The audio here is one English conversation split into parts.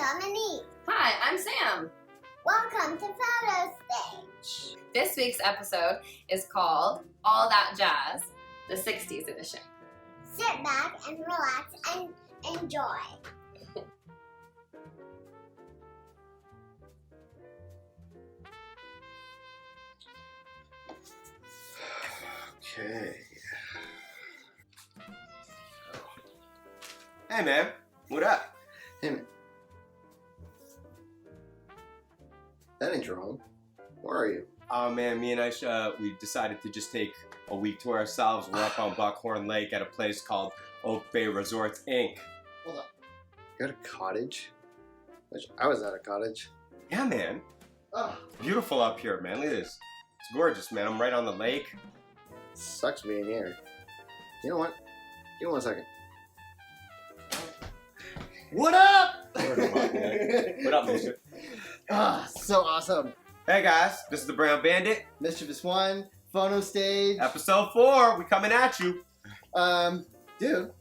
Dominique. Hi, I'm Sam. Welcome to Photo Stage. This week's episode is called All That Jazz, the 60s edition. Sit back and relax and enjoy. Okay. Hey man, what up? Hey man. That ain't your home. Where are you? Oh man, me and Aisha, we decided to just take a week to ourselves. We're up on Buckhorn Lake at a place called Oak Bay Resorts, Inc. Hold on. You at a cottage? I was at a cottage. Yeah man, Oh, beautiful up here, man. Look at this. It's gorgeous, man. I'm right on the lake. sucks being here. You know what? Give me 1 second. What up? What up, Mischief? So awesome. Hey guys, this is the Brown Bandit. Mischief 1, Photo Stage. Episode 4, we coming at you. Dude.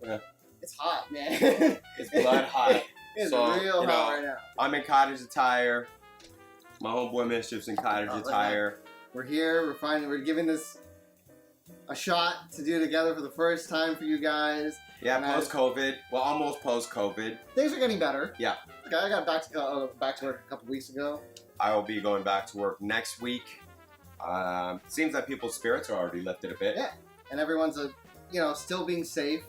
Yeah. It's hot, man. It's blood hot. It's So, real you hot know, right now. I'm in cottage attire. My homeboy Mischief's in cottage attire. We're here, we're giving this a shot to do together for the first time for you guys. Yeah, And post-COVID. Well, almost post-COVID. Things are getting better. Yeah. I got back to work a couple weeks ago. I will be going back to work next week. Seems like people's spirits are already lifted a bit. Yeah. And everyone's still being safe.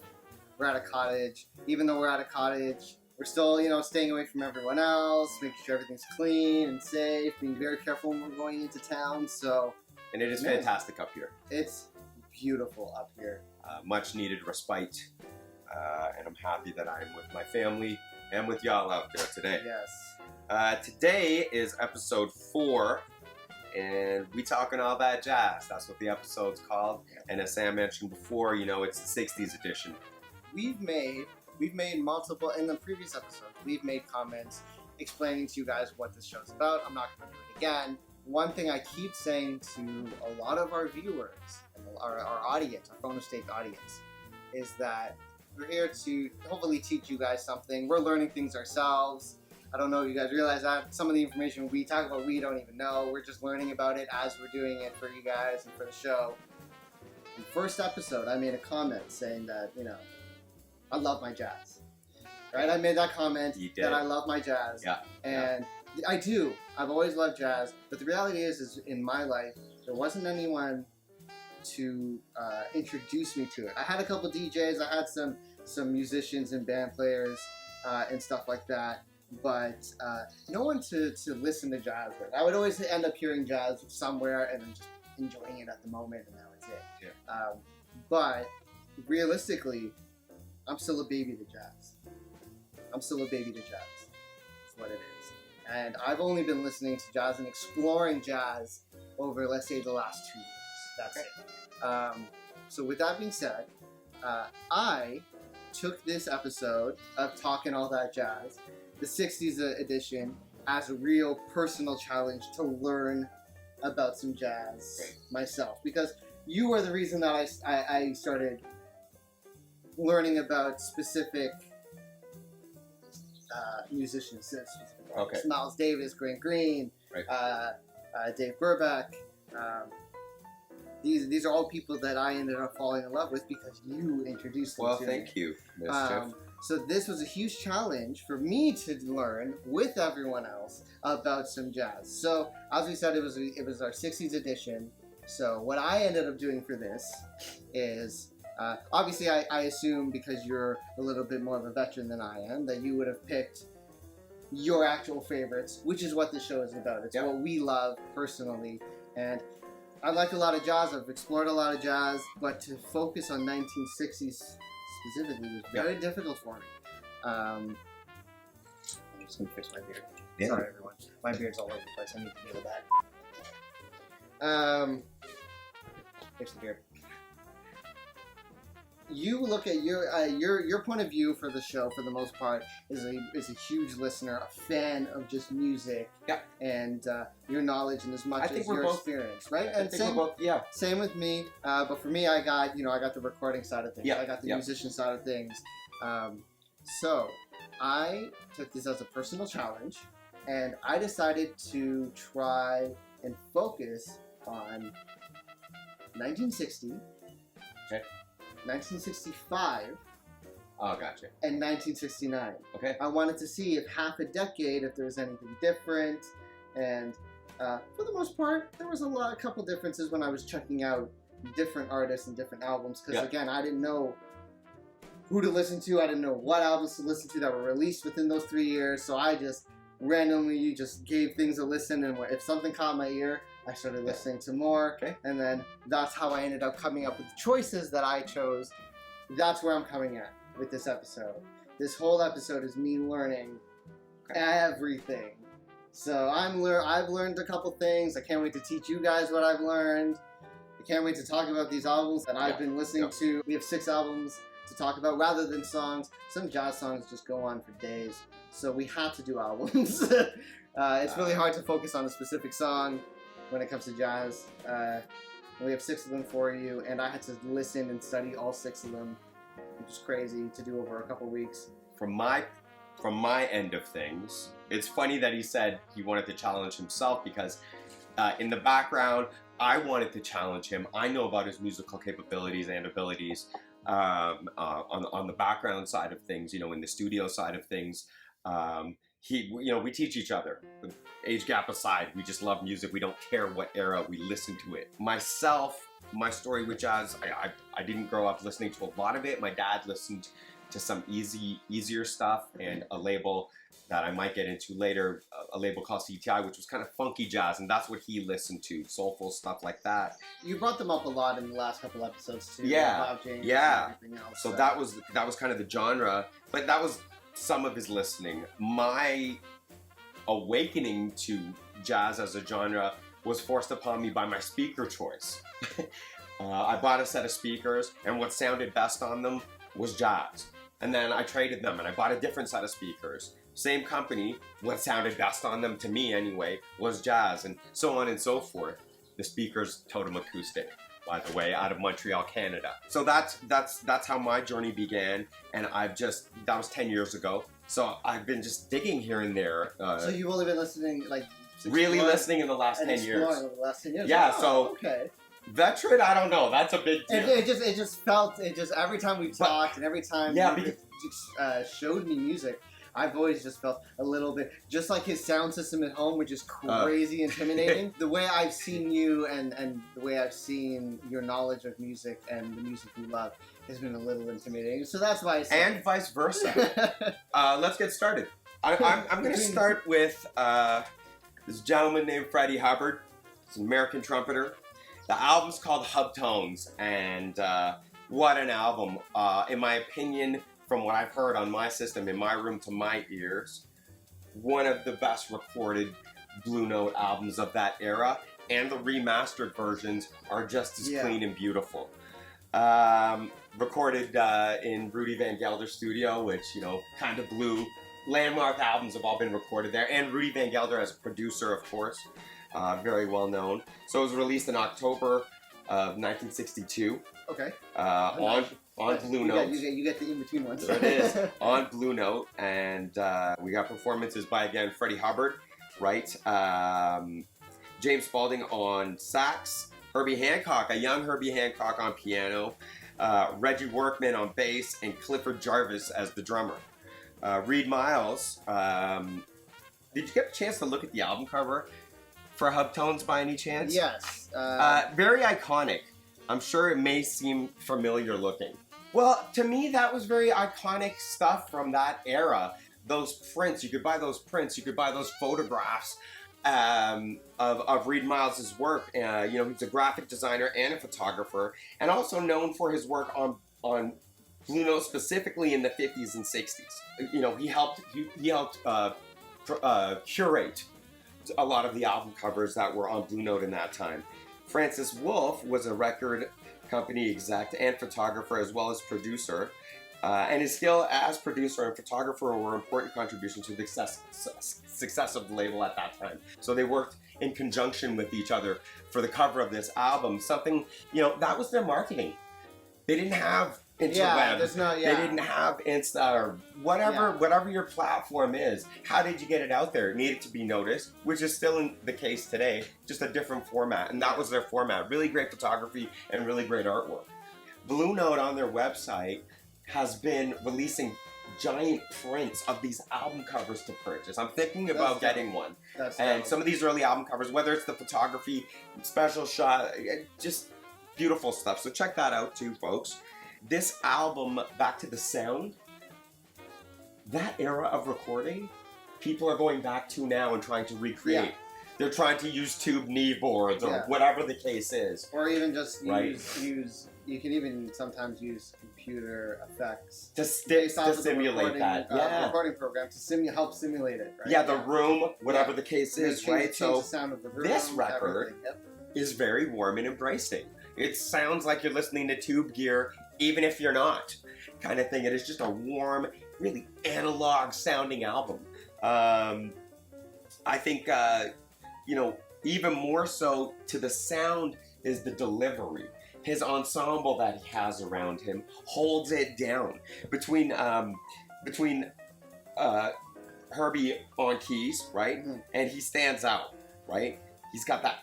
We're at a cottage. Even though we're at a cottage, we're still, staying away from everyone else, making sure everything's clean and safe, being very careful when we're going into town. So And it is Man. fantastic up here. it's beautiful up here. Much needed respite. And I'm happy that I'm with my family and with y'all out there today. Yes. Today is episode 4. And we talking all that jazz. That's what the episode's called. And as Sam mentioned before, it's the 60s edition. We've made multiple, in the previous episodes, we've made comments explaining to you guys what this show's about. I'm not going to do it again. One thing I keep saying to a lot of our viewers, and our audience, our Phono Stage audience, is that we're here to hopefully teach you guys something. We're learning things ourselves. I don't know if you guys realize that. Some of the information we talk about, we don't even know. We're just learning about it as we're doing it for you guys and for the show. In the first episode, I made a comment saying that, I love my jazz. Right? I made that comment You did. that I love my jazz. Yeah. And I do. I've always loved jazz. But the reality is in my life, there wasn't anyone to introduce me to it. I had a couple DJs. I had some musicians and band players and stuff like that. But no one to listen to jazz with. I would always end up hearing jazz somewhere and then just enjoying it at the moment, and that was it. Yeah. But realistically, I'm still a baby to jazz. I'm still a baby to jazz. That's what it is. And I've only been listening to jazz and exploring jazz over, let's say, the last 2 years. That's it. So with that being said, I took this episode of Talkin' All That Jazz, the 60s edition, as a real personal challenge to learn about some jazz myself. Because you were the reason that I started learning about specific musicians. Okay. Miles Davis, Grant Green, Right. Dave Brubeck. These are all people that I ended up falling in love with because you introduced them Well, to thank me. you, Mischief. So this was a huge challenge for me to learn with everyone else about some jazz. So as we said, it was our 60s edition. So what I ended up doing for this is, obviously I assume because you're a little bit more of a veteran than I am, that you would have picked your actual favorites, which is what the show is about. It's what we love personally. And I like a lot of jazz. I've explored a lot of jazz, but to focus on 1960s specifically was very difficult for me. I'm just gonna fix my beard. Yeah. Sorry, everyone. My beard's all over the place. I need to deal with that. Fix the beard. You look at your point of view for the show, for the most part, is a huge listener, a fan of just music, and your knowledge and as much as your experience, right? And same with me. But for me, I got the recording side of things. I got the musician side of things. So I took this as a personal challenge, and I decided to try and focus on 1960, Okay. 1965, Oh, gotcha. and 1969. Okay. I wanted to see if half a decade, if there was anything different, and for the most part, there was a couple differences when I was checking out different artists and different albums, because Yeah. again, I didn't know who to listen to, I didn't know what albums to listen to that were released within those 3 years, so I just randomly just gave things a listen, and if something caught my ear, I started listening to more, Okay. and then that's how I ended up coming up with the choices that I chose. That's where I'm coming at with this episode. This whole episode is me learning everything. So I've learned a couple things. I can't wait to teach you guys what I've learned. I can't wait to talk about these albums that I've been listening to. We have 6 albums to talk about rather than songs. Some jazz songs just go on for days, so we have to do albums. It's really hard to focus on a specific song when it comes to jazz. We have 6 of them for you, and I had to listen and study all 6 of them, which is crazy to do over a couple weeks. From my end of things, it's funny that he said he wanted to challenge himself, because in the background, I wanted to challenge him. I know about his musical capabilities and abilities on the background side of things, in the studio side of things. We teach each other. Age gap aside, we just love music. We don't care what era we listen to it. Myself, my story with jazz, I didn't grow up listening to a lot of it. My dad listened to some easier stuff, and a label that I might get into later, a label called CTI, which was kind of funky jazz, and that's what he listened to, soulful stuff like that. You brought them up a lot in the last couple episodes too. Yeah, Bob James yeah. And everything else. So that was kind of the genre, but that was some of his listening. My awakening to jazz as a genre was forced upon me by my speaker choice. I bought a set of speakers, and what sounded best on them was jazz. And then I traded them, and I bought a different set of speakers. Same company, what sounded best on them, to me anyway, was jazz, and so on and so forth. The speakers Totem Acoustic, by the way, out of Montreal, Canada. So that's how my journey began, and that was 10 years ago. So I've been just digging here and there. So you've only been listening, really listening in the last 10 years. Over the last 10 years. Yeah, Oh, so okay. Veteran, I don't know. That's a big deal. It just felt every time we talked and every time you showed me music, I've always just felt a little bit, just like his sound system at home, which is crazy intimidating. The way I've seen you and the way I've seen your knowledge of music and the music you love has been a little intimidating. So that's why I said. And vice versa. Let's get started. I'm going to start with this gentleman named Freddie Hubbard. He's an American trumpeter. The album's called Hub Tones, and what an album. In my opinion, from what I've heard on my system, in my room to my ears, one of the best recorded Blue Note albums of that era, and the remastered versions are just as clean and beautiful. Recorded in Rudy Van Gelder's studio, which, kind of blew. Landmark albums have all been recorded there, and Rudy Van Gelder as a producer, of course. Very well known. So it was released in October of 1962. Okay. On Blue Note. You get the in-between ones. There it is. On Blue Note. And we got performances by, again, Freddie Hubbard, right? James Spaulding on sax. Herbie Hancock, a young Herbie Hancock on piano. Reggie Workman on bass. And Clifford Jarvis as the drummer. Reed Miles. Did you get a chance to look at the album cover for Hub Tones by any chance? Yes. Very iconic. I'm sure it may seem familiar looking. Well, to me, that was very iconic stuff from that era. Those prints, you could buy those prints, you could buy those photographs of Reed Miles' work. He's a graphic designer and a photographer, and also known for his work on Blue Note, specifically in the 50s and 60s. He helped curate a lot of the album covers that were on Blue Note in that time. Francis Wolff was a record company exec and photographer as well as producer, and his skill as producer and photographer were important contributions to the success of the label at that time. So they worked in conjunction with each other for the cover of this album. Something, that was their marketing. They didn't have interweb. There's no, They didn't have Insta or whatever your platform is. How did you get it out there? It needed to be noticed, which is still the case today, just a different format. And that was their format. Really great photography and really great artwork. Blue Note on their website has been releasing giant prints of these album covers to purchase. I'm thinking about getting one. And some of these early album covers, whether it's the photography, special shot, just beautiful stuff. So check that out too, folks. This album, Back to the Sound, that era of recording, people are going back to now and trying to recreate. Yeah. They're trying to use tube knee boards or whatever the case is. Or even just use you can even sometimes use computer effects to simulate that. Recording program to help simulate it. Right? Yeah, the room, whatever the case is, right? Change the sound of the room, this record is very warm and embracing. It sounds like you're listening to Tube Gear, even if you're not, kind of thing. It is just a warm, really analog sounding album. I think, even more so to the sound is the delivery. His ensemble that he has around him holds it down. Between Herbie on keys, right? Mm-hmm. And he stands out, right? He's got that,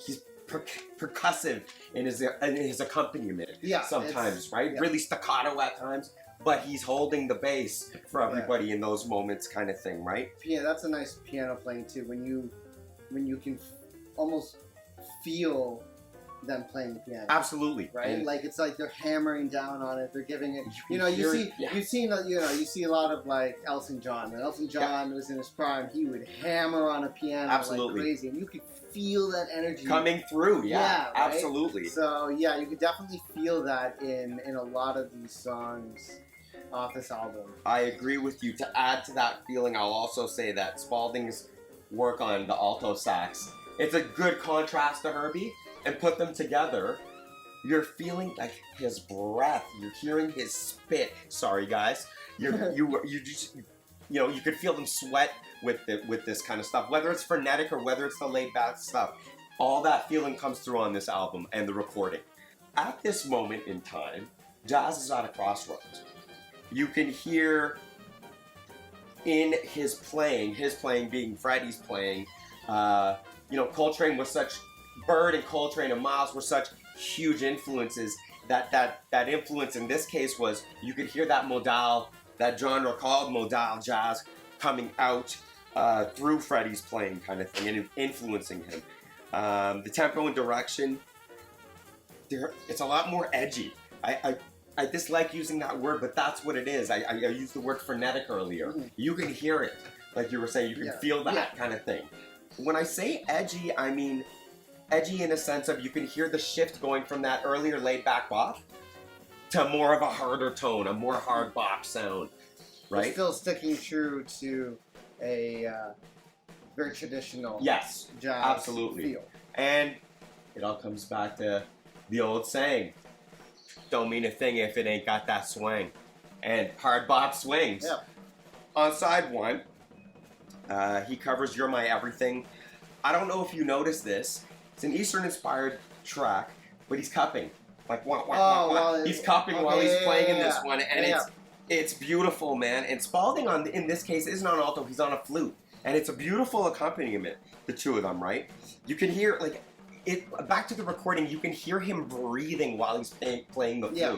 he's percussive in his accompaniment sometimes, right? Really staccato at times, but he's holding the bass for everybody in those moments kind of thing, right? Yeah, that's a nice piano playing too, when you can almost feel them playing the piano. Absolutely. Right? And like it's like they're hammering down on it, they're giving it, you see a lot of like Elton John. When Elton John was in his prime, he would hammer on a piano like crazy, and you could feel that energy coming through. Right? Absolutely. So yeah, you could definitely feel that in a lot of these songs off this album. I agree with you. To add to that feeling, I'll also say that Spalding's work on the alto sax, it's a good contrast to Herbie, and put them together, you're feeling like his breath, you're hearing his spit. Sorry guys, you could feel them sweat with this kind of stuff, whether it's frenetic or whether it's the laid back stuff. All that feeling comes through on this album and the recording. At this moment in time, jazz is at a crossroads. You can hear in his playing being Freddie's playing, Coltrane was such, Bird and Coltrane and Miles were such huge influences that influence in this case was, you could hear that modal, that genre called modal jazz coming out through Freddie's playing kind of thing and influencing him. The tempo and direction, it's a lot more edgy. I dislike using that word, but that's what it is. I used the word frenetic earlier. Mm-hmm. You can hear it, like you were saying, you can feel that kind of thing. When I say edgy, I mean edgy in a sense of you can hear the shift going from that earlier laid-back bop to more of a harder tone, a more hard bop sound, right? But still sticking true to a very traditional jazz feel. And it all comes back to the old saying, don't mean a thing if it ain't got that swing. And hard bop swings. Yeah. On side one, he covers You're My Everything. I don't know if you noticed this. It's an Eastern-inspired track, but he's cupping. Like, he's cupping while he's playing in this one, and it's beautiful, man. And Spalding, in this case, isn't on alto, he's on a flute. And it's a beautiful accompaniment, the two of them, right? You can hear, back to the recording, you can hear him breathing while he's playing the flute. Yeah.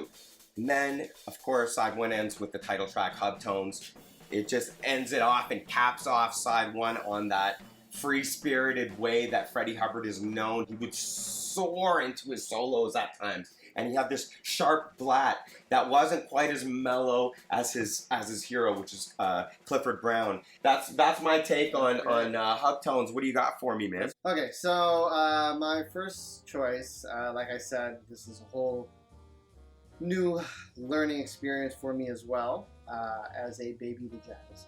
And then, of course, side one ends with the title track, Hub Tones. It just ends it off and caps off side one on that free-spirited way that Freddie Hubbard is known. He would soar into his solos at times, and he had this sharp blat that wasn't quite as mellow as his hero, which is Clifford Brown. That's my take on Hub Tones. What do you got for me, man? Okay, so my first choice, like I said, this is a whole new learning experience for me as well, as a baby to jazz.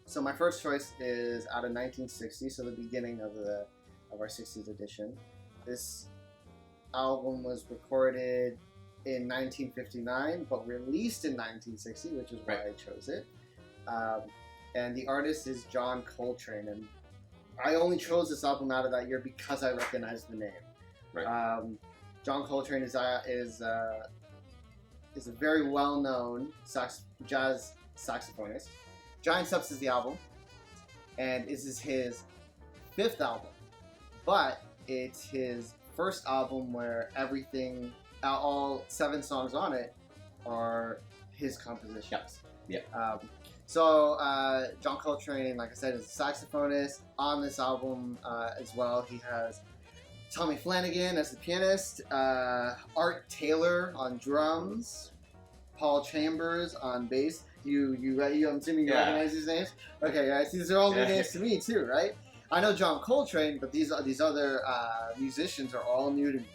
So my first choice is out of 1960, so the beginning of our 60s edition. This album was recorded in 1959, but released in 1960, which is why I chose it. And the artist is John Coltrane, and I only chose this album out of that year because I recognized the name. Right. John Coltrane is is a very well-known jazz saxophonist. Giant Steps is the album, and this is his 5th album, but it's his first album where everything, all 7 songs on it, are his compositions. Yeah. So John Coltrane, like I said, is a saxophonist on this album as well. He has Tommy Flanagan as the pianist, Art Taylor on drums, Paul Chambers on bass. I'm assuming you recognize these names. Okay, guys, these are all new names to me too, right? I know John Coltrane, but these other musicians are all new to me.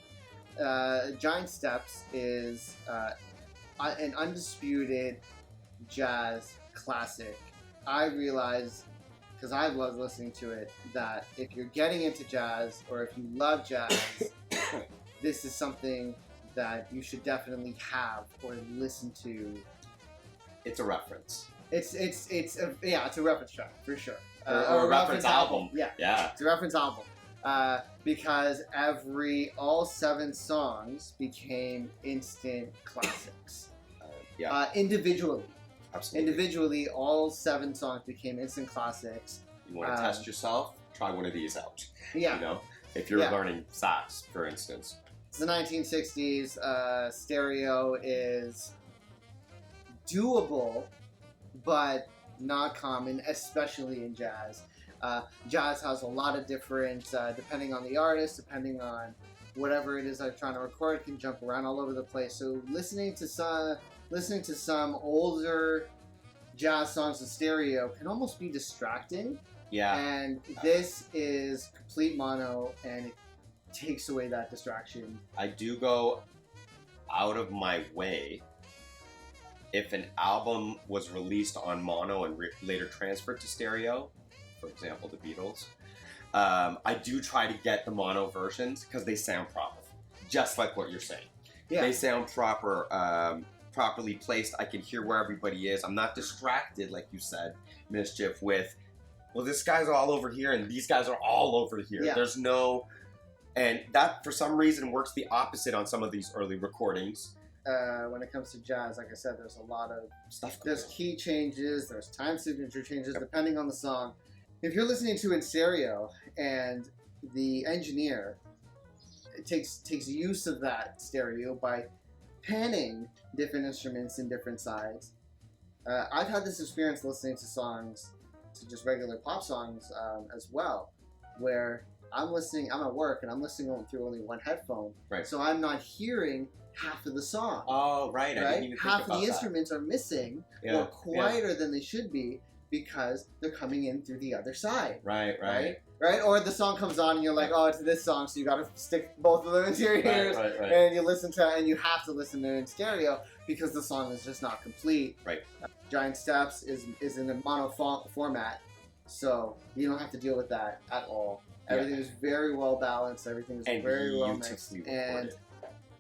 Giant Steps is an undisputed jazz classic. I realized, because I was listening to it, that if you're getting into jazz or if you love jazz, this is something that you should definitely have or listen to. It's a reference. It's a reference track for sure. Or a reference album. Yeah, it's a reference album. Because all 7 songs became instant classics. Individually. Absolutely. Individually, all 7 songs became instant classics. You want to test yourself? Try one of these out. Yeah. You know, if you're learning sax, for instance. It's the 1960s. Stereo is doable, but not common, especially in jazz. Jazz has a lot of different, depending on the artist, depending on whatever it is they're trying to record, can jump around all over the place. So listening to some older jazz songs in stereo can almost be distracting. Yeah. And this is complete mono, and it takes away that distraction. I do go out of my way. If an album was released on mono and later transferred to stereo, for example, the Beatles, I do try to get the mono versions because they sound proper, just like what you're saying. Yeah. They sound proper, properly placed. I can hear where everybody is. I'm not distracted, like you said, Mischief, with, well, this guy's all over here and these guys are all over here. Yeah. There's no... And that, for some reason, works the opposite on some of these early recordings. When it comes to jazz, like I said, there's a lot of stuff. There's key changes, there's time signature changes, depending on the song. If you're listening to it in stereo and the engineer takes use of that stereo by panning different instruments in different sides, I've had this experience listening to songs, to just regular pop songs as well, where I'm at work and I'm listening through only one headphone, right? So I'm not hearing half of the song. Oh, right. I didn't even think half about of the that. Instruments are missing or quieter than they should be because they're coming in through the other side. Right. Or the song comes on and you're like, oh, it's this song, so you got to stick both of them into your ears, and you have to listen to it in stereo because the song is just not complete. Right. Giant Steps is in a mono format, so you don't have to deal with that at all. Everything is very well balanced. Everything is very well mixed, and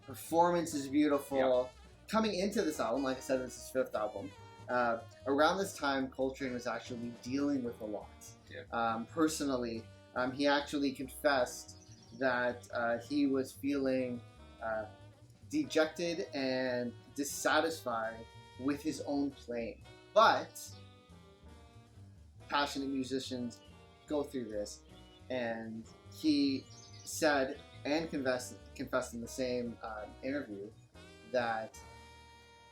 performance is beautiful. Yep. Coming into this album, like I said, this is his 5th album. Around this time, Coltrane was actually dealing with a lot. Yeah. Personally, he actually confessed that he was feeling dejected and dissatisfied with his own playing. But passionate musicians go through this, and he said and confessed in the same interview that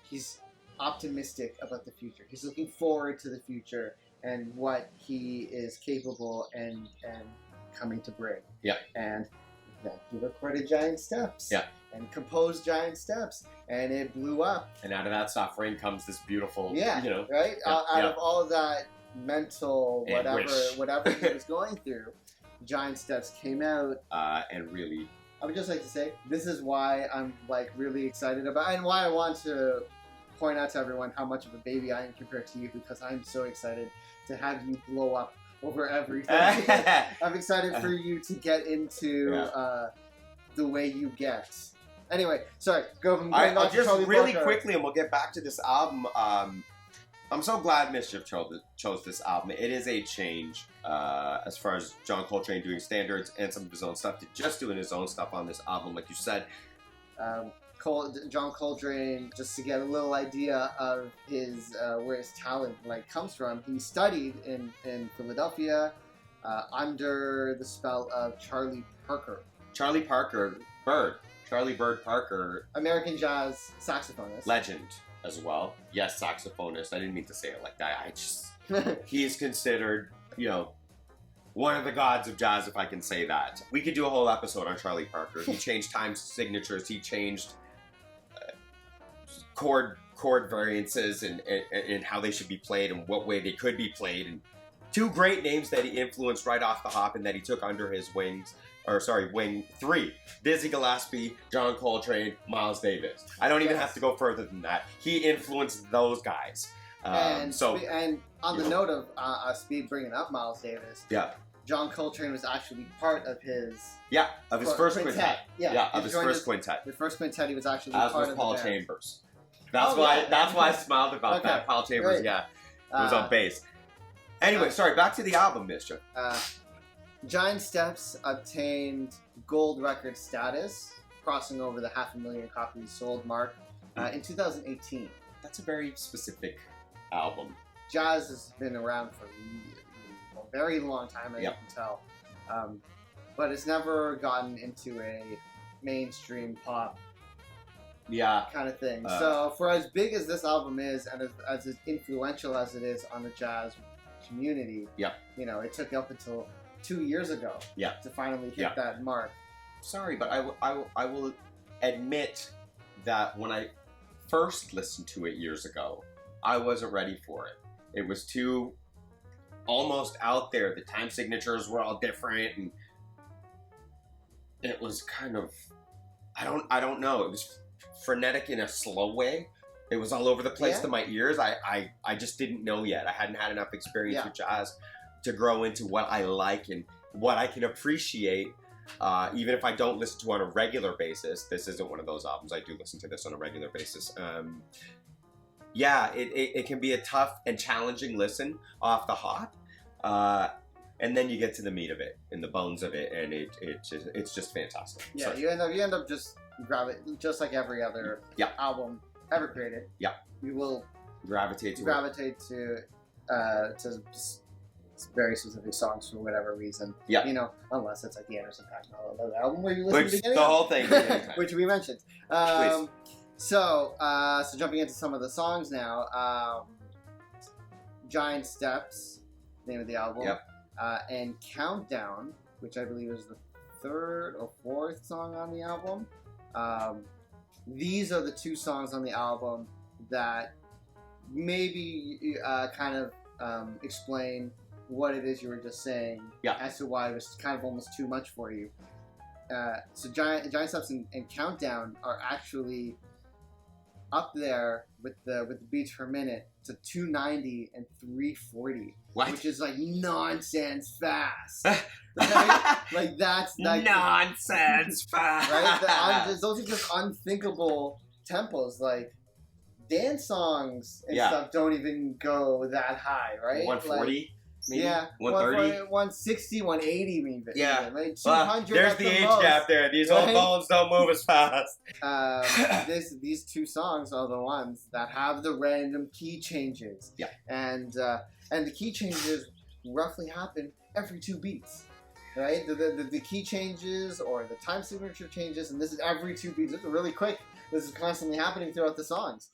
he's optimistic about the future. He's looking forward to the future and what he is capable and coming to bring. Yeah. And then he recorded Giant Steps. Yeah. And composed Giant Steps, and it blew up. And out of that suffering comes this beautiful, right? Out of all of that mental whatever he was going through, Giant Steps came out. And really, I would just like to say, this is why I'm really excited about, and why I want to point out to everyone how much of a baby I am compared to you, because I'm so excited to have you blow up over everything. I'm excited for you to get into the way you get. Anyway, sorry. I'll just really quickly, and we'll get back to this album. I'm so glad Mischief chose this album. It is a change as far as John Coltrane doing standards and some of his own stuff to just doing his own stuff on this album, like you said. John Coltrane, just to get a little idea of his where his talent comes from. He studied in Philadelphia under the spell of Charlie Bird Parker, American jazz saxophonist, legend as well. Yes, saxophonist. I didn't mean to say it like that. He is considered, one of the gods of jazz, if I can say that. We could do a whole episode on Charlie Parker. He changed time signatures. He changed chord variances and how they should be played and what way they could be played. And two great names that he influenced right off the hop and that he took under his wing 3. Dizzy Gillespie, John Coltrane, Miles Davis. I don't even have to go further than that. He influenced those guys. And on the note of Speed bringing up Miles Davis, John Coltrane was actually part of his first quintet. His first quintet. The first quintet, he was actually as part was of Paul the band. Chambers. That's why I smiled about that. Paul Chambers, was on bass. Anyway, sorry, back to the album, Mischief. Giant Steps obtained gold record status, crossing over the 500,000 copies sold mark in 2018. That's a very specific album. Jazz has been around for a very long time, as you can tell. But it's never gotten into a mainstream pop kind of thing. So for as big as this album is, and as influential as it is on the jazz community, it took up until 2 years ago to finally hit that mark. Sorry, but I will admit that when I first listened to it years ago, I wasn't ready for it. It was too almost out there. The time signatures were all different, and it was kind of I don't know. It was frenetic in a slow way. It was all over the place to my ears. I just didn't know yet. I hadn't had enough experience with jazz to grow into what I like and what I can appreciate. Even if I don't listen to it on a regular basis, this isn't one of those albums. I do listen to this on a regular basis. It can be a tough and challenging listen off the hop. And then you get to the meat of it and the bones of it, and it's just fantastic. Yeah, so, you end up just just like every other album ever created. Yeah, you will gravitate to very specific songs for whatever reason. Yeah, unless it's like the Anderson .Paak album where you listen to the whole thing, which we mentioned. So jumping into some of the songs now. Giant Steps, name of the album. Yep. And Countdown, which I believe is the 3rd or 4th song on the album. These are the 2 songs on the album that maybe kind of explain what it is you were just saying as to why it was kind of almost too much for you. So Giant Steps and Countdown are actually up there with the beats per minute to 290 and 340, which is like nonsense fast. Right? That's like nonsense fast. Right? Those are just unthinkable tempos. Like dance songs and stuff don't even go that high, right? 140. Maybe? 130, 160, 180 maybe. Yeah. Like 200 there's the age gap there. These old bones don't move as fast. These 2 songs are the ones that have the random key changes. Yeah. And the key changes roughly happen every 2 beats. Right? The key changes or the time signature changes, and this is every 2 beats. This is really quick. This is constantly happening throughout the songs.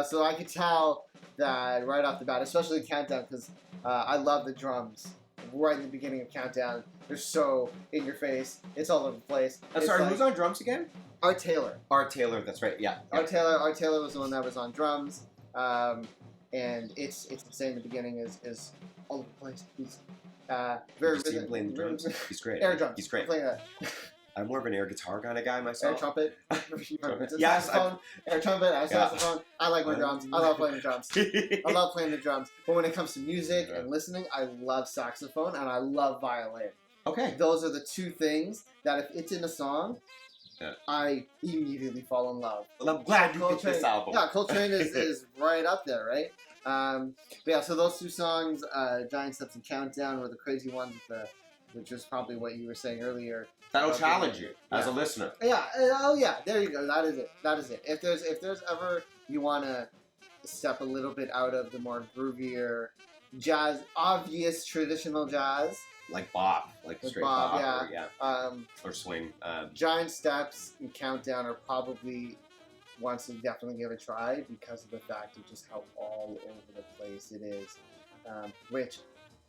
So I could tell that right off the bat, especially Countdown, because I love the drums right in the beginning of Countdown. They're so in your face. It's all over the place. I'm sorry, who's on drums again? Art Taylor. Art Taylor, that's right. Yeah. Art Taylor was the one that was on drums, and it's insane. The beginning is all over the place. He's very rhythmic. Playing the drums. He's great. Air drums. He's great. Playing that. I'm more of an air guitar kind of guy myself. Air trumpet. Yes. Saxophone. Air trumpet. Saxophone. I like my drums. I love playing the drums. I love playing the drums. But when it comes to music and listening, I love saxophone and I love violin. Okay. Those are the 2 things that if it's in a song, I immediately fall in love. Well, I'm glad you picked this album. Yeah, Coltrane is right up there, right? But yeah, so those 2 songs, Giant Steps and Countdown, were the crazy ones with which was probably what you were saying earlier. That'll Okay. challenge you as a Yeah. listener. Yeah. Oh yeah. There you go. That is it. That is it. If there's ever you want to step a little bit out of the more groovier jazz, obvious traditional jazz, Like bop, like Like straight bop, bop, yeah. or swing. Giant Steps and Countdown are probably ones to definitely give a try because of the fact of just how all over the place it is. Which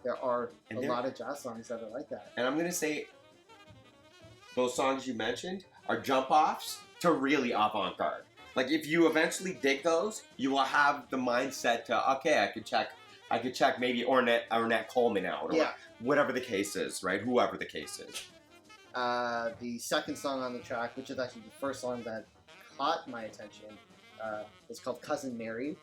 there are And a there- lot of jazz songs that are like that. And I'm gonna say, those songs you mentioned are jump offs to really avant-garde. Like if you eventually dig those, you will have the mindset to okay, I could check maybe Ornette Coleman out, or Yeah. whatever the case is, right? Whoever the case is. The second song on the track, which is actually the first song that caught my attention, is called Cousin Mary,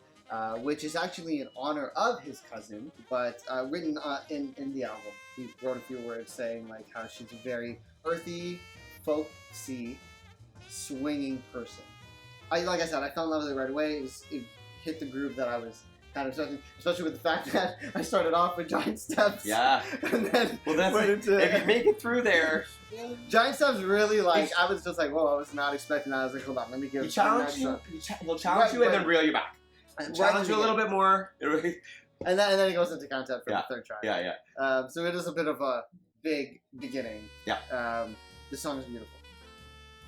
which is actually in honor of his cousin, but written in the album. He wrote a few words saying like how she's a very earthy, folksy, swinging person. Like I said, I fell in love with it right away. It hit the groove that I was kind of expecting, especially with the fact that I started off with Giant Steps. Yeah. And then Well, that's went it. into If you make it through there, Giant Steps really like I was just like, whoa, I was not expecting that. I was like, hold on, let me give he it challenge you. He'll challenge you and then reel you back. Challenge you a little bit more. And then it goes into content for Yeah. the third track. Yeah. So it is a bit of a big beginning. Yeah. The song is beautiful.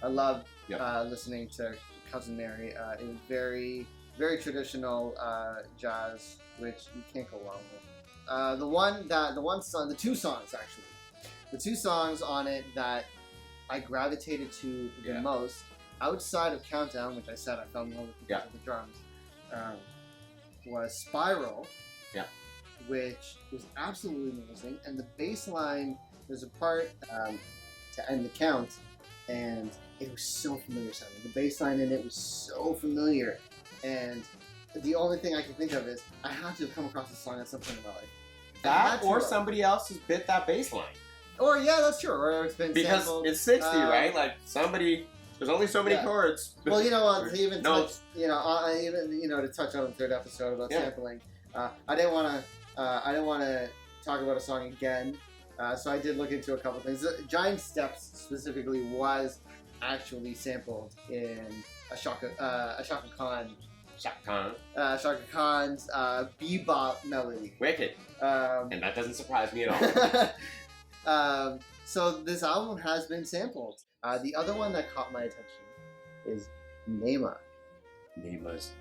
I love Yeah. listening to Cousin Mary. It was very, very traditional jazz, which you can't go wrong with. The two songs on it that I gravitated to the Yeah. most, outside of Countdown, which I said I fell in love with because Yeah. of the drums, was Spiral, Yeah. which was absolutely amazing. And the bass line, there's a part to end the count, and it was so familiar sounding. The bass line in it was so familiar, and the only thing I can think of is I have to have come across this song at some point in my life. I That had to or have. somebody else has bit that bass line. Or yeah, that's true. Or it's been Because sampled. it's 60, right? Like there's only so many Yeah. chords. Well, you know what? He even No. touched, to touch on the third episode about Yeah. sampling. I didn't want to talk about a song again, so I did look into a couple things. Giant Steps specifically was actually sampled in Shaka Khan's bebop melody. Wicked. Um, And that doesn't surprise me at all. So this album has been sampled. The other one that caught my attention is Nema. Nema's.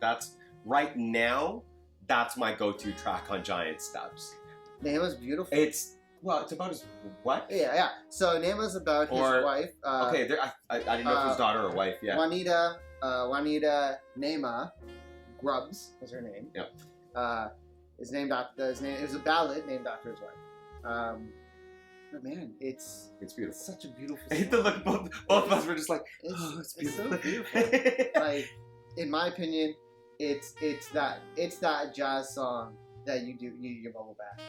That's right now. That's my go-to track on Giant Steps. Nema's beautiful. It's about his what? Yeah. So Nema's about his Or- wife. Okay, I didn't know if it was daughter or wife. Yeah. Juanita Nema Grubbs was her name. Yep. Is named after his name. It was a ballad named after his wife. But man, it's beautiful. such a beautiful I hate song. the look. Both of us were just like, It's, oh, it's it's so beautiful. beautiful. Like, in my opinion, it's that jazz song that you bubble bath.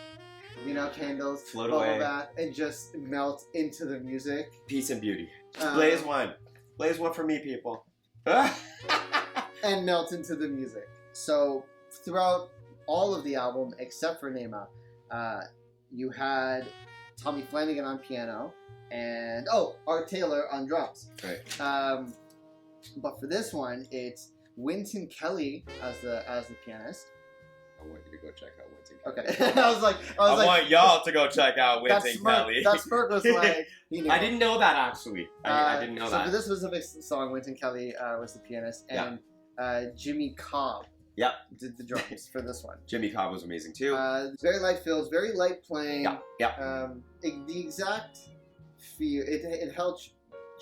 You know, candles, Float bubble away. bath, and just melt into the music. Peace and beauty. Um, Blaze one for me, people. And melt into the music. So throughout all of the album, except for Nema, you had Tommy Flanagan on piano and Art Taylor on drums. Right. But for this one, it's Wynton Kelly as the pianist. I want you to go check out Wynton Okay, Kelly. I was like, I want y'all to go check out that Wynton smirk, Kelly. that smirk was like, he knew. I didn't know that actually. I didn't know so that. for this specific song, Wynton Kelly was the pianist, and Jimmy Cobb Yep. did the drums for this one. Jimmy Cobb was amazing too. Very light fills, very light playing. Yeah. The exact feel, it held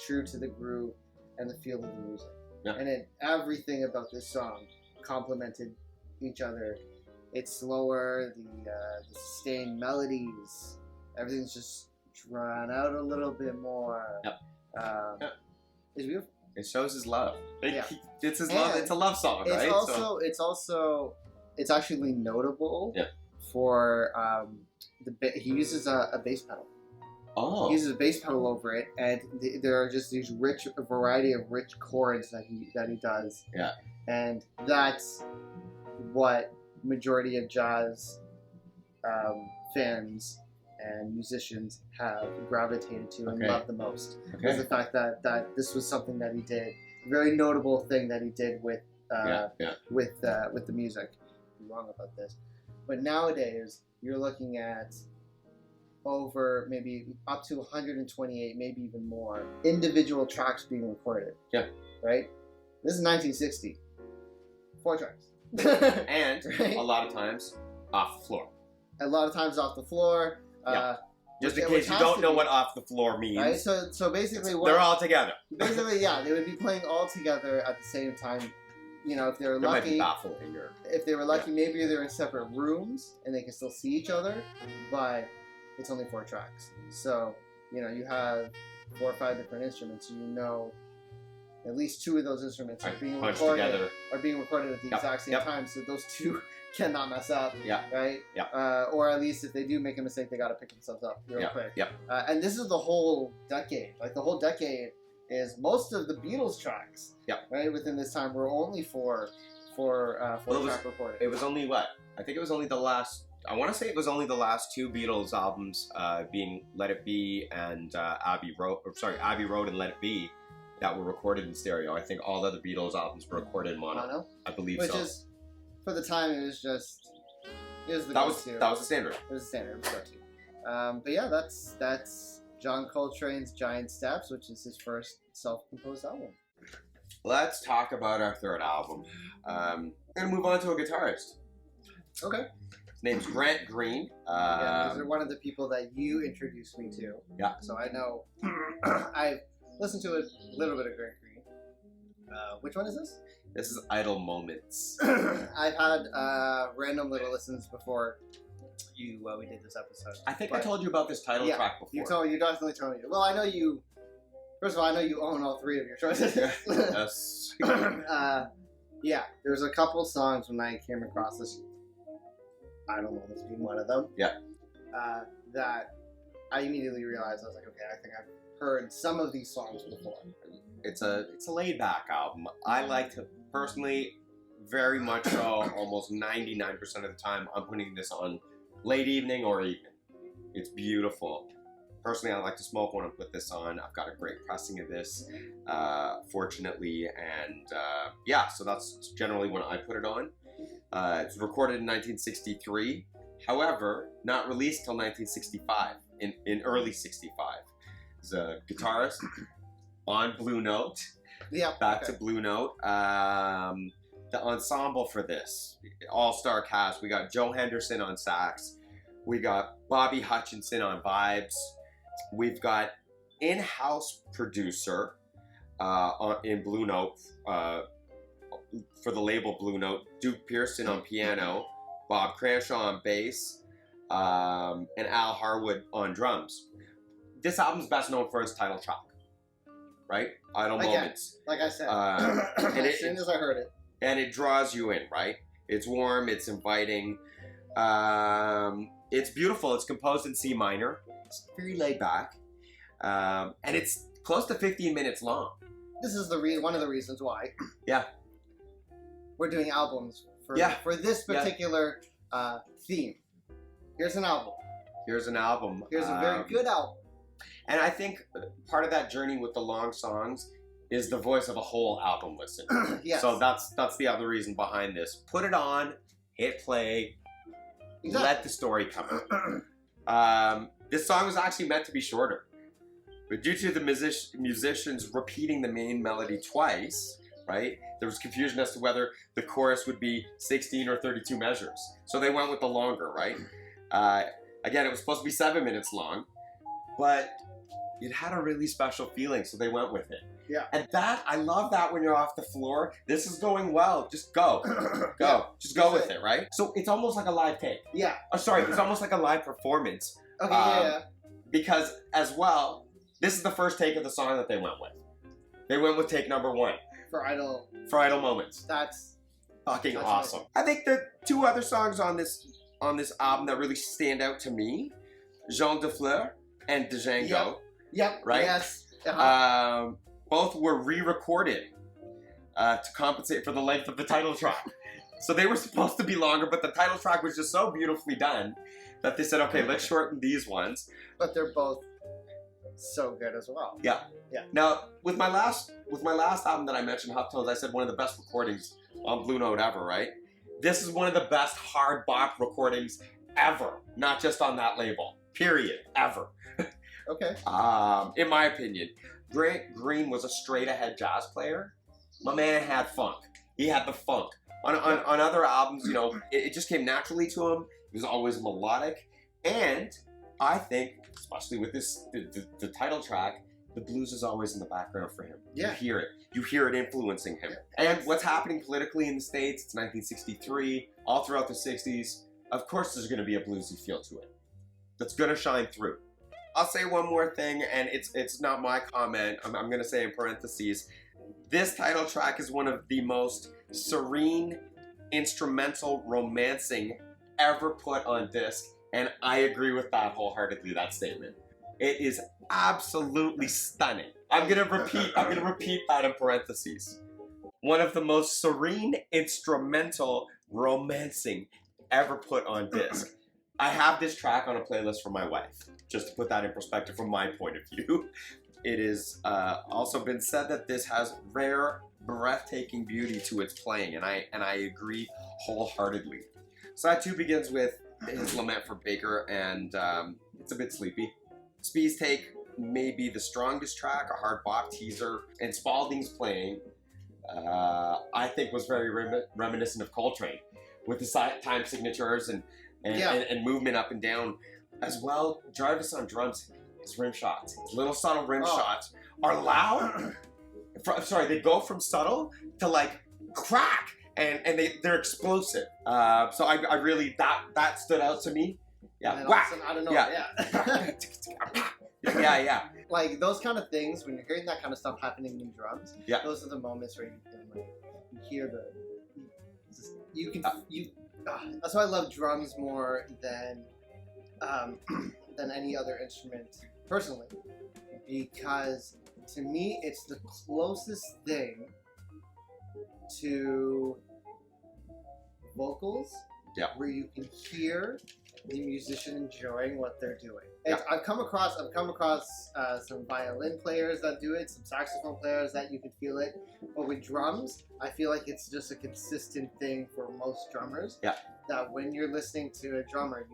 true to the groove and the feel of the music. Yeah. And everything about this song complemented each other. It's slower, the sustained melodies, everything's just drawn out a little bit more. Yep. It's beautiful. It shows his love. Yeah. It's his love. It's a love song, right? It's actually notable for he uses a bass pedal. Oh. He uses a bass pedal over it, and there are just these variety of rich chords that he does. Yeah. And that's what majority of jazz fans and musicians have gravitated to and Okay. loved the most. Okay. Was the fact that this was something that he did, a very notable thing that he did with with the music. I'm wrong about this, but nowadays you're looking at over maybe up to 128, maybe even more individual tracks being recorded. Yeah. Right. This is 1960. 4 tracks. And Right? a lot of times off the floor. A lot of times off the floor. Yeah. Just in which case you has don't to know be, what off the floor means. Right. So basically, They're all together. basically, yeah, they would be playing all together at the same time. You know, if they were That might be lucky, baffling. Or... if they were lucky, maybe they're in separate rooms and they can still see each other, but it's only 4 tracks. So, you know, you have 4 or 5 different instruments, so you know at least 2 of those instruments are being Punched recorded together. at the exact same time, so those 2 cannot mess up. Yeah. Right? Yeah. Or at least if they do make a mistake, they gotta pick themselves up real quick. Yeah. And this is the whole decade. Like, the whole decade is most of the Beatles tracks. Yeah. Right? Within this time were only for track recording. It was only what? I think it was only the last. I want to say it was only the last 2 Beatles albums, being Let It Be and Abbey Road. Abbey Road and Let It Be, that were recorded in stereo. I think all the other Beatles albums were recorded in mono. I believe Which so. is, for the time, it was the that was go-to. that was the standard. It was the standard. It was go-to. But yeah, that's John Coltrane's Giant Steps, which is his first self-composed album. Let's talk about our 3rd album. I'm gonna move on to a guitarist. Okay. His name's Grant Green. Yeah, these are one of the people that you introduced me to. Yeah. So I know. I've listened to a little bit of Grant Green. Which one is this? This is Idle Moments. I've had random little listens before we did this episode. I think I told you about this title track before. You definitely told me. Well, I know you. First of all, I know you own all 3 of your choices. Yes. Yeah, there's a couple songs when I came across this. I don't know this being one of them. Yeah. That I immediately realized I was like, okay, I think I've heard some of these songs before. It's a laid back album. I like to personally, very much so, almost 99% of the time, I'm putting this on late evening or evening. It's beautiful. Personally, I like to smoke when I put this on. I've got a great pressing of this, fortunately, and so that's generally when I put it on. It's recorded in 1963, however, not released till 1965, in early 65. He's a guitarist on Blue Note. Yeah. Back to Blue Note. The ensemble for this, all-star cast. We got Joe Henderson on sax. We got Bobby Hutchinson on vibes. We've got in-house producer in Blue Note for the label Blue Note, Duke Pearson on piano, Bob Cranshaw on bass, and Al Harwood on drums. This album's best known for its title track, right? Idle Moments. Like I said, as soon as I heard it. And it draws you in, right? It's warm, it's inviting. It's beautiful. It's composed in C minor. It's very laid back. And it's close to 15 minutes long. This is one of the reasons why. Yeah. We're doing albums for this particular theme. Here's an album. Here's an album. Here's a very good album. And I think part of that journey with the long songs is the voice of a whole album listen. Yes. So that's the other reason behind this. Put it on, hit play, let the story come out. This song was actually meant to be shorter, but due to the musicians repeating the main melody twice, right, there was confusion as to whether the chorus would be 16 or 32 measures. So they went with the longer, right? Again, it was supposed to be 7 minutes long, but it had a really special feeling, so they went with it. Yeah. And I love that when you're off the floor. This is going well. Just go. Go. Just go with it, right? So it's almost like a live take. Yeah. Oh, sorry, it's almost like a live performance. Okay, yeah. Because, as well, this is the first take of the song that they went with. They went with take number 1. For Idle Moments. That's fucking awesome. Amazing. I think the 2 other songs on this album that really stand out to me, Jean de Fleur and Django. Yep. Right? Yes. Both were re-recorded to compensate for the length of the title track. So they were supposed to be longer, but the title track was just so beautifully done that they said, okay, let's shorten these ones. But they're both so good as well. Yeah. Yeah. Now, with my last album that I mentioned, Huff Tones, I said one of the best recordings on Blue Note ever, right? This is one of the best hard bop recordings ever, not just on that label. Period. Ever. Okay. In my opinion, Grant Green was a straight ahead jazz player. My man had funk. He had the funk. On other albums, you know, it just came naturally to him. It was always melodic. And I think, especially with this, the title track, the blues is always in the background for him. Yeah. You hear it. You hear it influencing him. And what's happening politically in the States, it's 1963, all throughout the 60s, of course there's going to be a bluesy feel to it. That's going to shine through. I'll say one more thing, and it's not my comment. I'm going to say in parentheses, this title track is one of the most serene, instrumental romancing ever put on disc, and I agree with that wholeheartedly, that statement. It is absolutely stunning. I'm gonna repeat that in parentheses. One of the most serene, instrumental, romancing ever put on disc. I have this track on a playlist for my wife, just to put that in perspective from my point of view. It is also been said that this has rare, breathtaking beauty to its playing, and I agree wholeheartedly. Side 2 begins with his Lament for Baker, and it's a bit sleepy. Speed's Take may be the strongest track, a hard bop teaser, and Spalding's playing, I think, was very reminiscent of Coltrane, with the time signatures and movement up and down. As well, Jarvis on drums, his rim shots, his little subtle rim shots are loud. They go from subtle to like crack, and they're explosive. So I really, that stood out to me. Yeah, whack. I don't know. Yeah. Like those kind of things, when you're hearing that kind of stuff happening in drums, yeah, those are the moments where you can like you hear that's why I love drums more than any other instrument personally, because to me it's the closest thing to vocals, where you can hear the musician enjoying what they're doing. And I've come across some violin players that do it, some saxophone players that you can feel it, but with drums, I feel like it's just a consistent thing for most drummers. Yeah. That when you're listening to a drummer,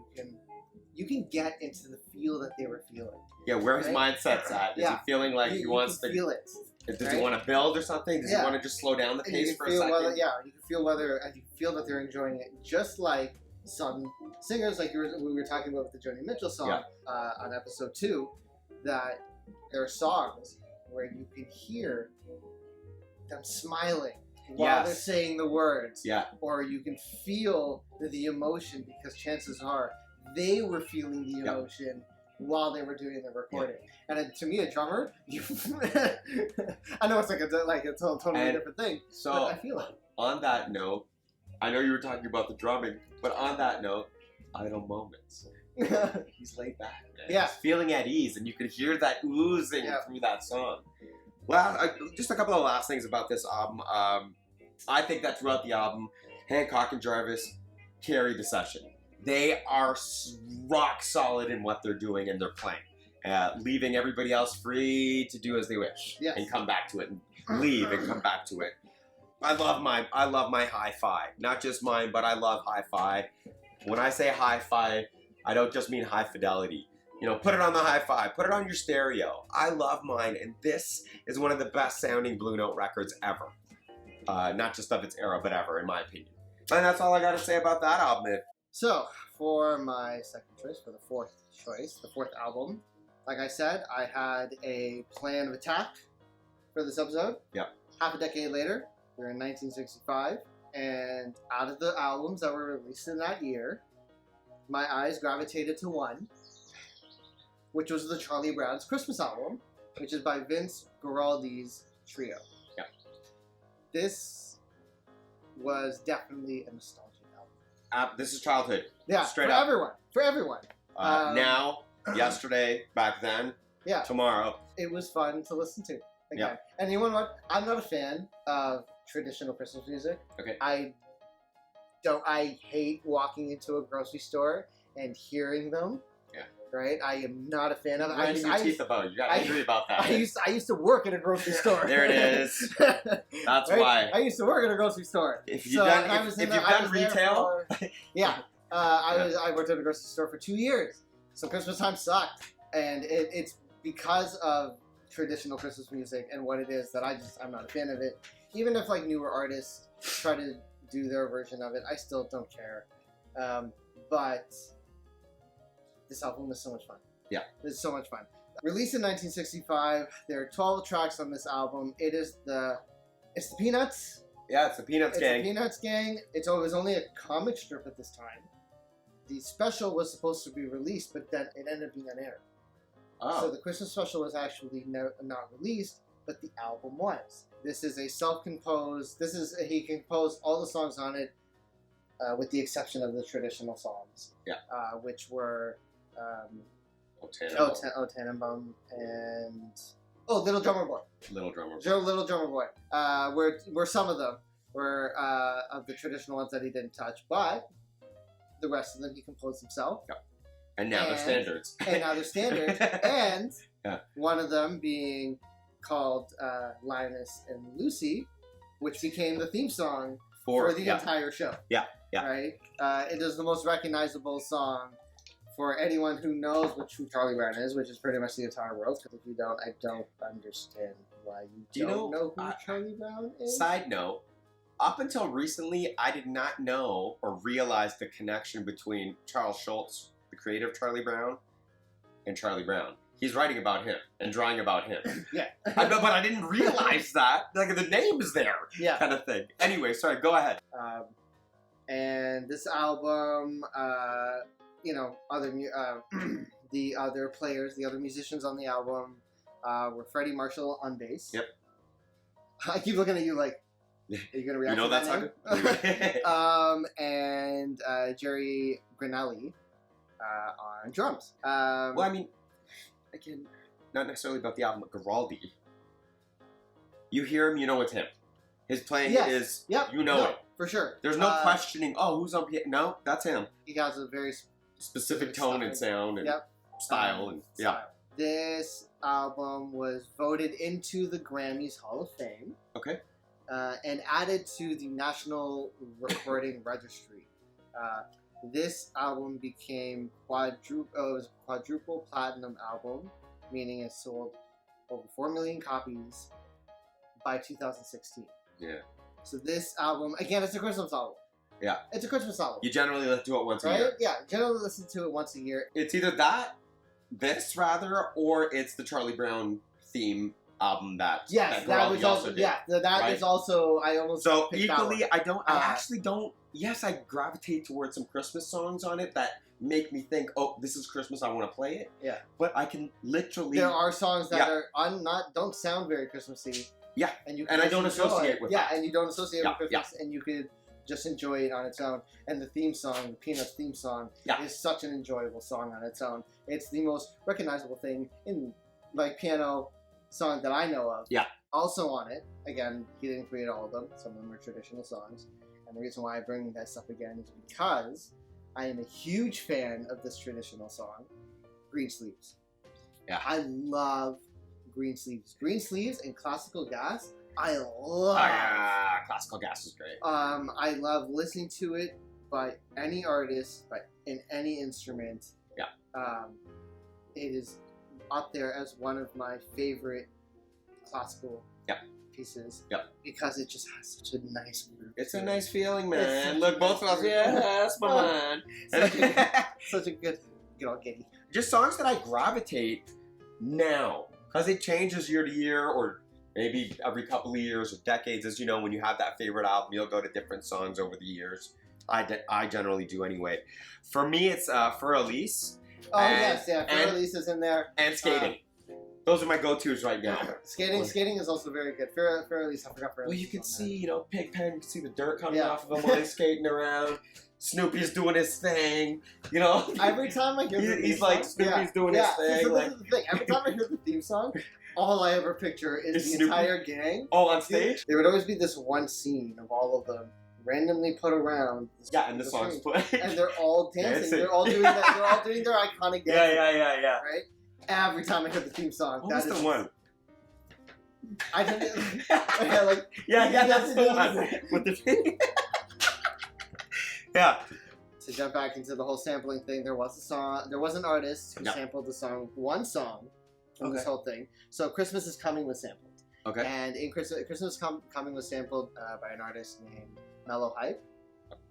you can get into the feel that they were feeling. Yeah, where his mindset's at. Is he feeling like he wants to feel it? Does he want to build or something? Does he want to just slow down the pace for a second? You can feel you feel that they're enjoying it, just like some singers, like we were talking about with the Joni Mitchell song on episode 2, that there are songs where you can hear them smiling while they're saying the words, or you can feel the emotion, because chances are they were feeling the emotion while they were doing the recording. And to me, a drummer, I know it's like a totally different thing, so but I feel it. On that note, I know you were talking about the drumming, but on that note, idle moments. He's laid back, man. Yeah. He's feeling at ease, and you can hear that oozing through that song. Well, just a couple of last things about this album. I think that throughout the album, Hancock and Jarvis carry the session. They are rock solid in what they're doing and they're playing, leaving everybody else free to do as they wish and come back to it, and leave and come back to it. I love my hi-fi. Not just mine, but I love hi-fi. When I say hi-fi, I don't just mean high fidelity. You know, put it on the hi-fi, put it on your stereo. I love mine, and this is one of the best sounding Blue Note records ever. Not just of its era, but ever, in my opinion. And that's all I got to say about that album. So, for my second choice, for the fourth choice, the fourth album, like I said, I had a plan of attack for this episode. Yeah. Half a decade later, we're in 1965, and out of the albums that were released in that year, my eyes gravitated to one, which was the Charlie Brown's Christmas album, which is by Vince Guaraldi's Trio. Yeah. This was definitely a nostalgic album. This is childhood. Yeah, straight for up. everyone. For everyone. Now, yesterday, back then, tomorrow. It was fun to listen to. Again. And you know what? I'm not a fan of traditional Christmas music. Okay. I I hate walking into a grocery store and hearing them. Yeah. Right? I am not a fan of it. Grinding your teeth about. You got angry about that. I used to work at a grocery store. There it is. That's right? why. I used to work at a grocery store. If you've done retail, I worked at a grocery store for 2 years. So Christmas time sucked, and it's because of traditional Christmas music and what it is that I'm not a fan of it. Even if like newer artists try to do their version of it, I still don't care. But this album is so much fun. Yeah. It's so much fun. Released in 1965, there are 12 tracks on this album. It's the Peanuts. Yeah, it's the Peanuts Gang. It's the Peanuts Gang. It was only a comic strip at this time. The special was supposed to be released, but then it ended up being unaired. Oh. So the Christmas special was actually not released, but the album was. This is a self-composed. He composed all the songs on it, with the exception of the traditional songs. Yeah. Which were O Tannenbaum and Little Drummer Boy. Little Drummer Boy. Little Drummer Boy. Were some of them were of the traditional ones that he didn't touch, but the rest of them he composed himself. Yeah. And now they're standards. And now they're standards. And yeah. One of them being called Linus and Lucy, which became the theme song for the entire show. Yeah. Yeah. Right? It is the most recognizable song for anyone who knows who Charlie Brown is, which is pretty much the entire world. Because if you don't, I don't understand why you don't know who Charlie Brown is. Side note, up until recently, I did not know or realize the connection between Charles Schultz, the creator of Charlie Brown, and Charlie Brown. He's writing about him and drawing about him. Yeah. But I didn't realize that. Like, the name is there. Yeah. Kind of thing. Anyway, sorry, go ahead. And this album, the other players, the other musicians on the album were Freddie Marshall on bass. Yep. I keep looking at you like, are you going to react to that song? And Jerry Granelli on drums. Well, I mean, again, not necessarily about the album, but Guaraldi. You hear him, you know it's him. His playing is, you know it. For sure. There's no questioning, who's on piano? No, that's him. He has a very specific tone and sound and style. This album was voted into the Grammys Hall of Fame. Okay. And added to the National Recording Registry. This album became quadruple platinum album, meaning it sold over 4 million copies by 2016. Yeah. So this album, again, it's a Christmas album. Yeah. It's a Christmas album. You generally listen to it once a year. Yeah, generally listen to it once a year. It's either this rather, or it's the Charlie Brown theme album that Guaraldi also did. Yeah, that is also, I almost so equally, I actually don't, yes, I gravitate towards some Christmas songs on it that make me think, this is Christmas, I want to play it. Yeah. But I can literally... There are songs that don't sound very Christmassy. Yeah, and I don't associate with it. Yeah, and you don't associate with Christmas, and you could just enjoy it on its own. And the theme song, the Peanuts theme song, is such an enjoyable song on its own. It's the most recognizable thing in, piano song that I know of. Yeah. Also on it, again, he didn't create all of them. Some of them are traditional songs. And the reason why I bring this up again is because I am a huge fan of this traditional song, Green Sleeves. Yeah. I love Green Sleeves. Green Sleeves and Classical Gas, I love. Classical Gas is great. I love listening to it by any artist, in any instrument. Yeah. It is up there as one of my favorite classical pieces. Yep. Because it just has such a nice groove. It's a nice feeling, man. Look, both of us. Yes, my man. Such a good old giddy. Just songs that I gravitate now. Because it changes year to year, or maybe every couple of years or decades. As you know, when you have that favorite album, you'll go to different songs over the years. I generally do anyway. For me, it's For Elise. For Elise is in there. And Skating. Those are my go-tos right now. Skating is also very good. For Elise, I forgot For Elise. Well, you can see, Pigpen, you can see the dirt coming off of him while he's skating around. Snoopy's doing his thing, Every time I hear the theme he's like, Snoopy's doing his thing. So this is the thing. Every time I hear the theme song, all I ever picture is the Snoopy? entire gang. Oh, on stage? There would always be this one scene of all of them randomly put around. Yeah, and the song's playing. And they're all dancing. Dancing. They're all doing that. They're all doing their iconic dancing. Yeah. Right? Every time I hear the theme song, What was the one? I didn't. Yeah, like Yeah, that's the one. With the yeah. to jump back into the whole sampling thing, there was a song. There was an artist who sampled the song, one song from this whole thing. So "Christmas Is Coming" was sampled. Okay. And in Christmas Coming was sampled by an artist named Mellow Hype.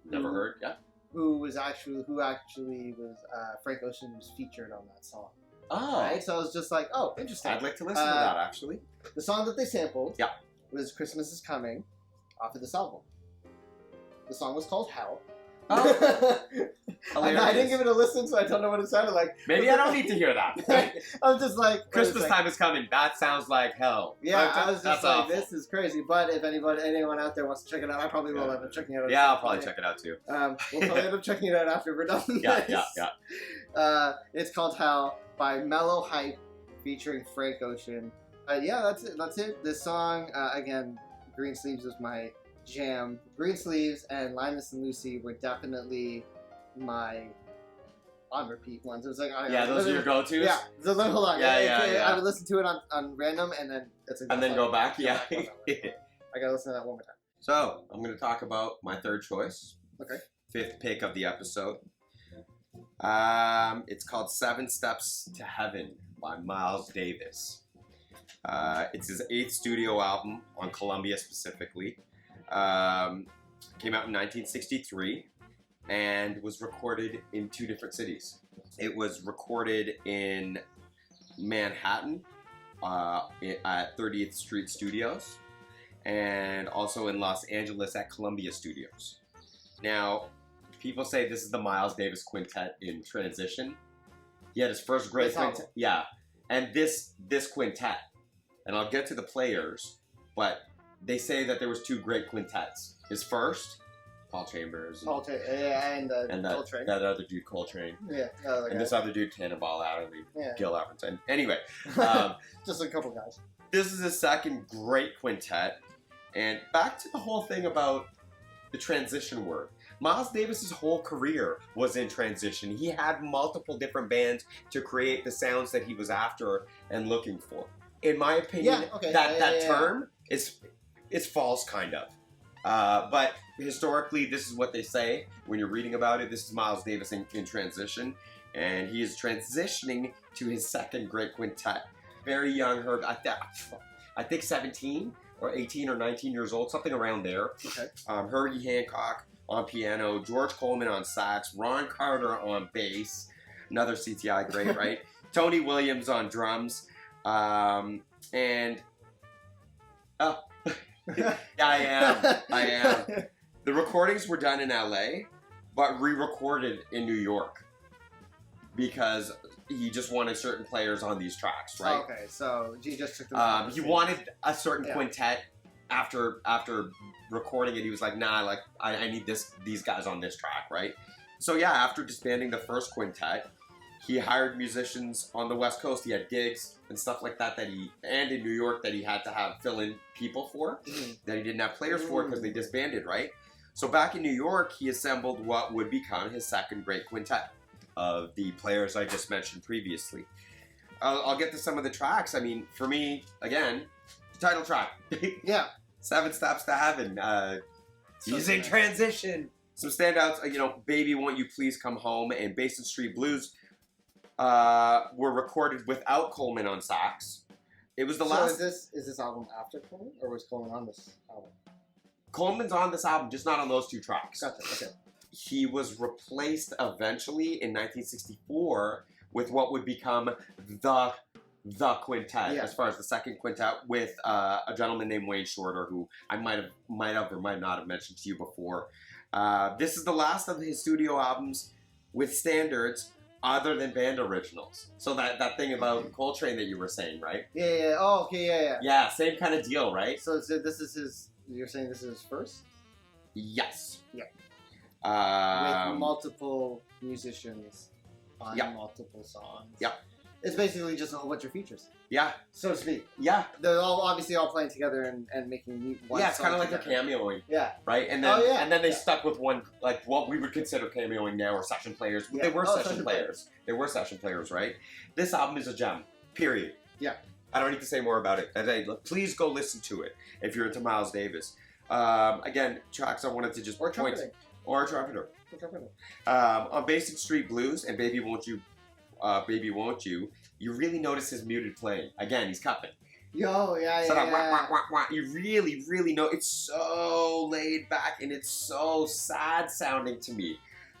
Never heard. Yeah. Who actually was Frank Ocean was featured on that song. Oh. Right? So I was just like, oh, interesting. I'd like to listen to that actually. The song that they sampled was "Christmas Is Coming" off of this album. The song was called Hell. Oh. I didn't give it a listen, so I don't know what it sounded like. Maybe I don't need to hear that. I'm just like Christmas time is coming. That sounds like hell. Yeah, I was just That's like, awful. this is crazy. But if anyone out there wants to check it out, I probably will end up checking it out. Yeah, I'll probably check it out too. We'll probably end up checking it out after we're done. Yeah. It's called Hell by Mellow Hype, featuring Frank Ocean. Yeah, that's it. This song, again, Green Sleeves was my jam. Green Sleeves and Linus and Lucy were definitely my on repeat ones. It was like, Those are your go-tos? Yeah, so hold on. Yeah. I would listen to it on random and then go back. Yeah. I gotta listen to that one more time. So I'm going to talk about my third choice. Okay. Fifth pick of the episode. It's called 7 Steps to Heaven by Miles Davis. It's his 8th studio album on Columbia specifically. Came out in 1963 and was recorded in 2 different cities. It was recorded in Manhattan at 30th Street Studios and also in Los Angeles at Columbia Studios. Now, people say this is the Miles Davis Quintet in transition. He had his first great quintet. Yeah, and this quintet, and I'll get to the players, but they say that there was 2 great quintets. His first, Paul Chambers, and Coltrane. That other dude, Coltrane, and this other dude, Cannonball Adderley, Gil Everton. Anyway, just a couple guys. This is his second great quintet, and back to the whole thing about the transition word. Miles Davis's whole career was in transition. He had multiple different bands to create the sounds that he was after and looking for. In my opinion, that term is false, kind of. But historically, this is what they say when you're reading about it. This is Miles Davis in transition, and he is transitioning to his second great quintet. Very young, Herb. I think 17 or 18 or 19 years old, something around there. Okay. Herbie Hancock on piano, George Coleman on sax, Ron Carter on bass, another CTI great, right? Tony Williams on drums, and yeah, I am. The recordings were done in LA, but re-recorded in New York because he just wanted certain players on these tracks, right? Okay, so he just took them. He wanted a certain quintet. After recording it, he was like, nah, I need these guys on this track, right? So yeah, after disbanding the first quintet, he hired musicians on the West Coast. He had gigs and stuff like that and in New York that he had to have fill-in people for, that he didn't have players for because they disbanded, right? So back in New York, he assembled what would become his second great quintet of the players I just mentioned previously. I'll get to some of the tracks. I mean, for me, again, the title track. Yeah. 7 Steps to Heaven. He's in transition. Some standouts, Baby Won't You Please Come Home and Basin Street Blues were recorded without Coleman on sax. It was the last. Is this album after Coleman, or was Coleman on this album? Coleman's on this album, just not on those 2 tracks. Gotcha. Okay. He was replaced eventually in 1964 with what would become the quintet, as far as the second quintet, with a gentleman named Wayne Shorter, who I might have or might not have mentioned to you before. This is the last of his studio albums with standards other than band originals. So that thing about Coltrane that you were saying, right? Yeah. Oh, okay. Yeah. Yeah, same kind of deal, right? So this is his. You're saying this is his first? Yes. Yeah. With multiple musicians on multiple songs. Yeah. It's basically just a whole bunch of features, Yeah, so to speak. yeah. They're all obviously all playing together and making one. Yeah, it's song kind of like they're together. cameoing, Yeah. right? And then, Oh, yeah. and then they Yeah. stuck with one, like what we would consider cameoing now, or session players. Yeah. They were Oh, session players. They were session players, right? This album is a gem. Period. Yeah. I don't need to say more about it. Please go listen to it if you're into Miles Davis. Again, tracks I wanted to just Or point. trumpeting. Or trumpeter. Or trumpeting. On Basic Street Blues and Baby Won't You, you really notice his muted playing. Again, he's cupping. Yo, yeah, So yeah, that wah, yeah. wah, wah, wah, you really, really know. It's so laid back and it's so sad sounding to me.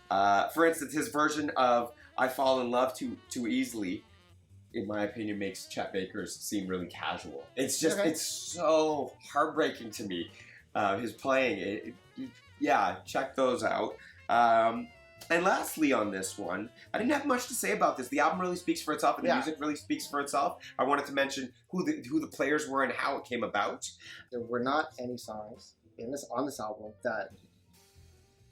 For instance, his version of I Fall in Love Too Easily, in my opinion, makes Chet Baker's seem really casual. It's just, Okay. it's so heartbreaking to me. His playing, yeah, check those out. And lastly on this one, I didn't have much to say about this. The album really speaks for itself and the Yeah. music really speaks for itself. I wanted to mention who the players were and how it came about. There were not any songs on this album that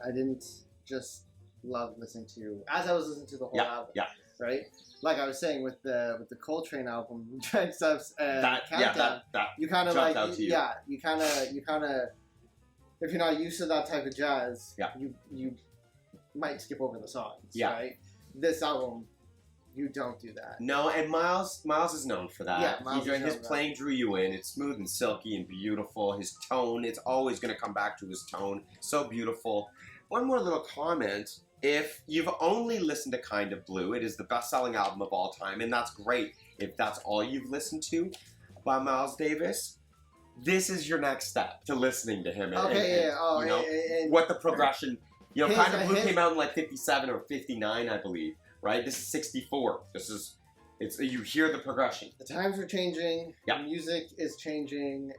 I didn't just love listening to as I was listening to the whole album. Yeah. Right? Like I was saying with the Coltrane album, Dread Steps and Countdown, that you kind of jumped like out to you. yeah, you kind of if you're not used to that type of jazz, Yeah. you might skip over the songs. Yeah. Right? This album, you don't do that. No, and Miles is known for that. Yeah, Miles is known his for that. playing drew you in. It's smooth and silky and beautiful. His tone, it's always going to come back to his tone. So beautiful. One more little comment. If you've only listened to Kind of Blue, it is the best-selling album of all time, and that's great if that's all you've listened to by Miles Davis. This is your next step to listening to him. Okay, and, you know, and what the progression. You know, His- Kind of Blue his- came out in like 57 or 59, I believe. Right? This is 64. You hear the progression. the times are changing. Yeah. The music is changing.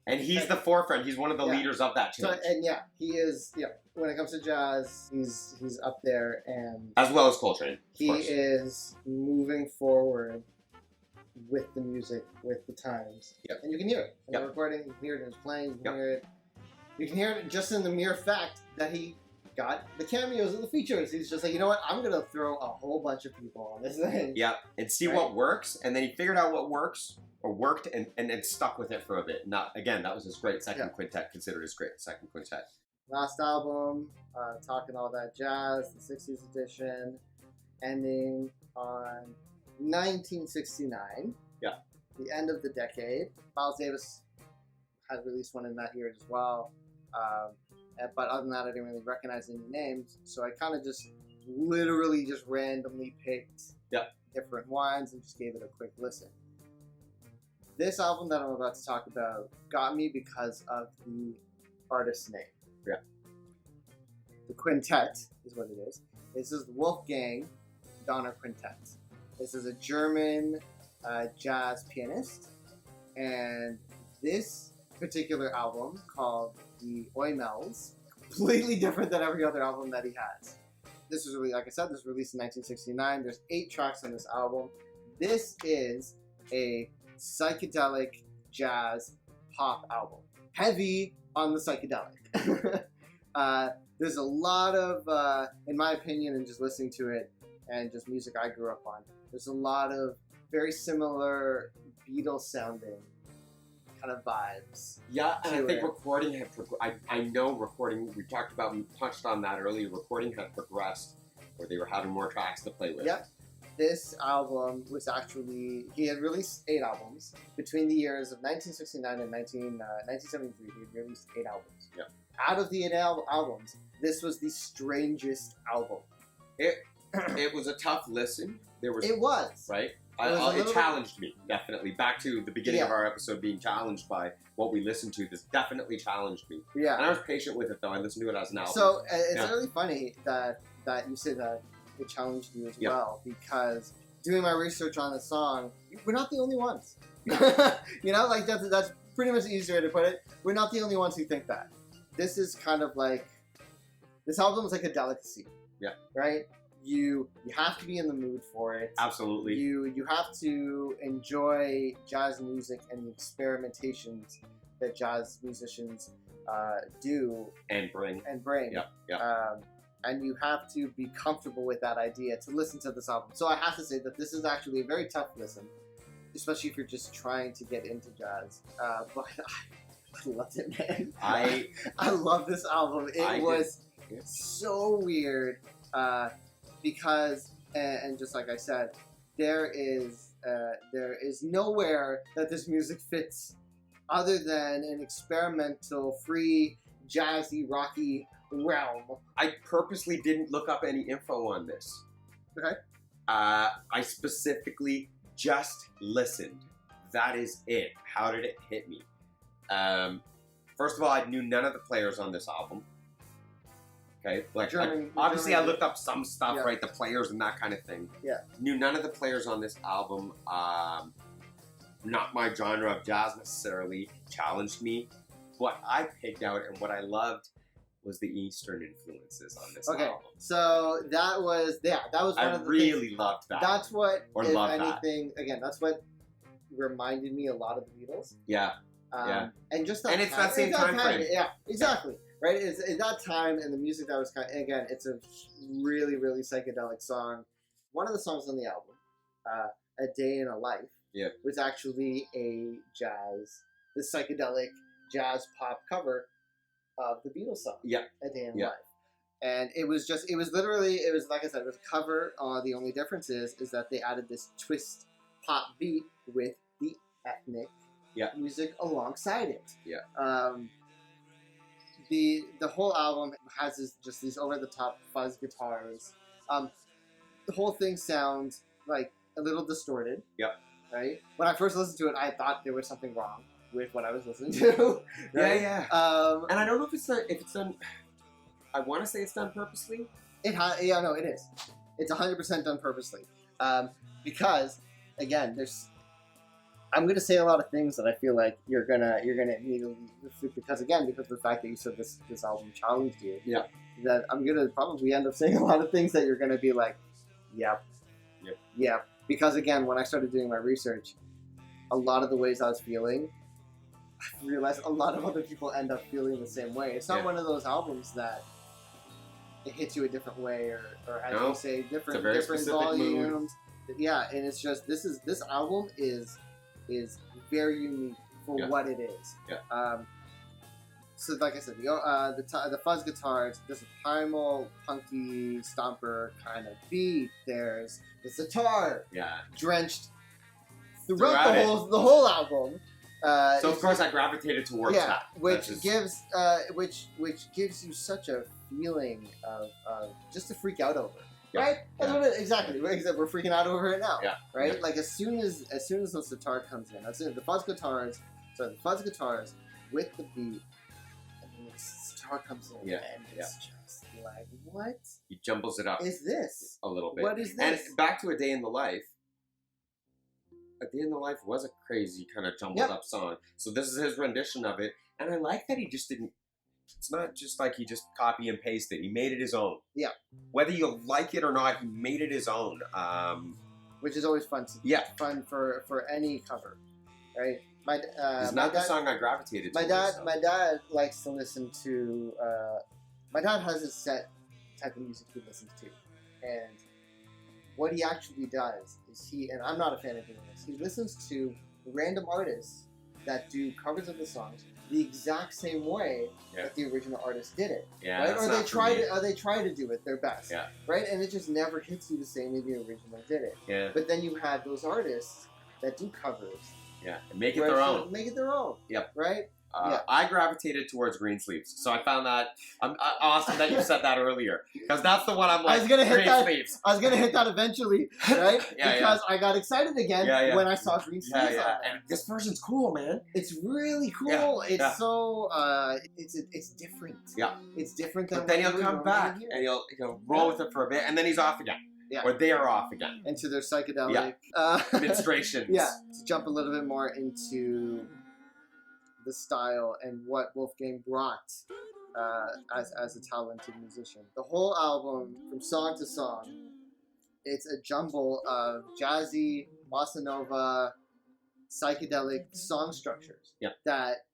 And he's the forefront. He's one of the Yeah. leaders of that So, change. and yeah, he is. Yeah, when it comes to jazz, he's up there, and As well as Coltrane, of he course. is moving forward with the music, with the times. Yep. And you can hear it in Yep. the recording. You can hear it in his playing. You can Yep. hear it. You can hear it just in the mere fact that he got the cameos and the features. He's just like, you know what? I'm gonna throw a whole bunch of people on this thing. Yeah, and see Right. what works. And then he figured out what works, or worked, and then stuck with it for a bit. Not again, that was his great second Yeah. quintet, considered his great second quintet. Last album, Talking All That Jazz, the 60s edition, ending on 1969. Yeah. The end of the decade. Miles Davis had released one in that year as well. But other than that, I didn't really recognize any names. So I kind of just literally just randomly picked different ones and just gave it a quick listen. This album that I'm about to talk about got me because of the artist's name. Yeah. The Quintet is what it is. This is the Wolfgang Dauner Quintet. This is a German jazz pianist, and this particular album, called the Oimels, completely different than every other album that he has. This was like I said, this was released in 1969. There's 8 tracks on this album. This is a psychedelic jazz pop album, heavy on the psychedelic. There's a lot of, in my opinion, and just listening to it, and just music I grew up on, there's a lot of very similar Beatles sounding kind of vibes. Yeah, and I to think it. recording had I know recording, we touched on that earlier, recording had progressed, where they were having more tracks to play with. Yep. This album was actually, he had released 8 albums. Between the years of 1969 and 1973, he had released 8 albums. Yeah. Out of the 8 albums, this was the strangest album. It was a tough listen. There was It was. right. It was a little It challenged me, definitely. Back to the beginning of our episode, being challenged by what we listened to. This definitely challenged me. Yeah. And I was patient with it, though. I listened to it as an album. So it's Yeah. really funny that you say that it challenged you as Yeah. well, because doing my research on the song, we're not the only ones. You know, like that's pretty much the easier way to put it. We're not the only ones who think that. This is kind of like, this album is like a delicacy. Yeah. Right? You have to be in the mood for it. Absolutely. You have to enjoy jazz music and the experimentations that jazz musicians do And bring. and bring. Yeah, yeah. and you have to be comfortable with that idea to listen to this album. So I have to say that this is actually a very tough listen, especially if you're just trying to get into jazz. But I loved it, man. I love this album. It was so weird because, and just like I said, there is nowhere that this music fits other than an experimental, free, jazzy, rocky realm. I purposely didn't look up any info on this. Okay. I specifically just listened. That is it. How did it hit me? First of all, I knew none of the players on this album. Okay, obviously I looked up some stuff, right? The players and that kind of thing. Yeah. Knew none of the players on this album. Not my genre of jazz necessarily. Challenged me. What I picked out and what I loved was the Eastern influences on this album. So that was one of the really things. Loved that. That's what, or if loved anything, that. Again, that's what reminded me a lot of the Beatles. Yeah. And just that and it's that same time frame. Yeah, exactly. Right? It's in that time, and the music that was again, it's a really, really psychedelic song. One of the songs on the album, A Day in a Life, was actually the psychedelic jazz pop cover of the Beatles song, A Day in a Life. And it was literally, like I said, it was a cover. The only difference is that they added this twist pop beat with the ethnic music alongside it. The whole album has these over the top fuzz guitars. The whole thing sounds like a little distorted. Right. When I first listened to it, I thought there was something wrong with what I was listening to. Right? And I don't know if it's done. I want to say it's done purposely. It is. It's 100% done purposely. Because again, I'm gonna say a lot of things that I feel like you're gonna immediately, because of the fact that you said this album challenged you. That I'm gonna probably end up saying a lot of things that you're gonna be like, yep. Because again, when I started doing my research, a lot of the ways I was feeling, I realized a lot of other people end up feeling the same way. It's not one of those albums that it hits you a different way, or as you say, different volumes. Mood. Yeah, and it's just this album is very unique for what it is. So like I said, the fuzz guitars, there's a primal, punky, stomper kind of beat. There's the sitar, drenched throughout the whole album. So of course I gravitated towards that, which gives you such a feeling of just to freak out over. Right? That's what exactly. We're freaking out over it now. Right? Like as soon as the sitar comes in, the fuzz guitars with the beat, and then the sitar comes in, and it's just like, what? He jumbles it up. Is this a little bit? What is this? And back to A Day in the Life. A Day in the Life was a crazy kind of jumbled up song. So this is his rendition of it, and I like that he just didn't. It's not just like he just copy and pasted. He made it his own. Whether you like it or not, he made it his own. Which is always fun. Fun for any cover, right? It's not the song I gravitated to. My dad likes to listen to. My dad has a set type of music he listens to, and what he actually does is and I'm not a fan of doing this. He listens to random artists that do covers of the songs the exact same way that the original artist did it, right? Or they try to do it their best, right? And it just never hits you the same way the original did it. But then you have those artists that do covers, and make it their own. Make it their own. Right? I gravitated towards Greensleeves, so I found that awesome that you said that earlier, because that's the one I'm like. I was gonna hit that eventually, right? Because I got excited again when I saw Greensleeves. And this version's cool, man. It's really cool. It's so it's different. It's different than. But then he'll come back and he'll roll with it for a bit, and then he's off again. Or they are off again into their psychedelic menstruations. To jump a little bit more into the style and what Wolfgang brought as a talented musician. The whole album, from song to song, it's a jumble of jazzy, bossa nova, psychedelic song structures that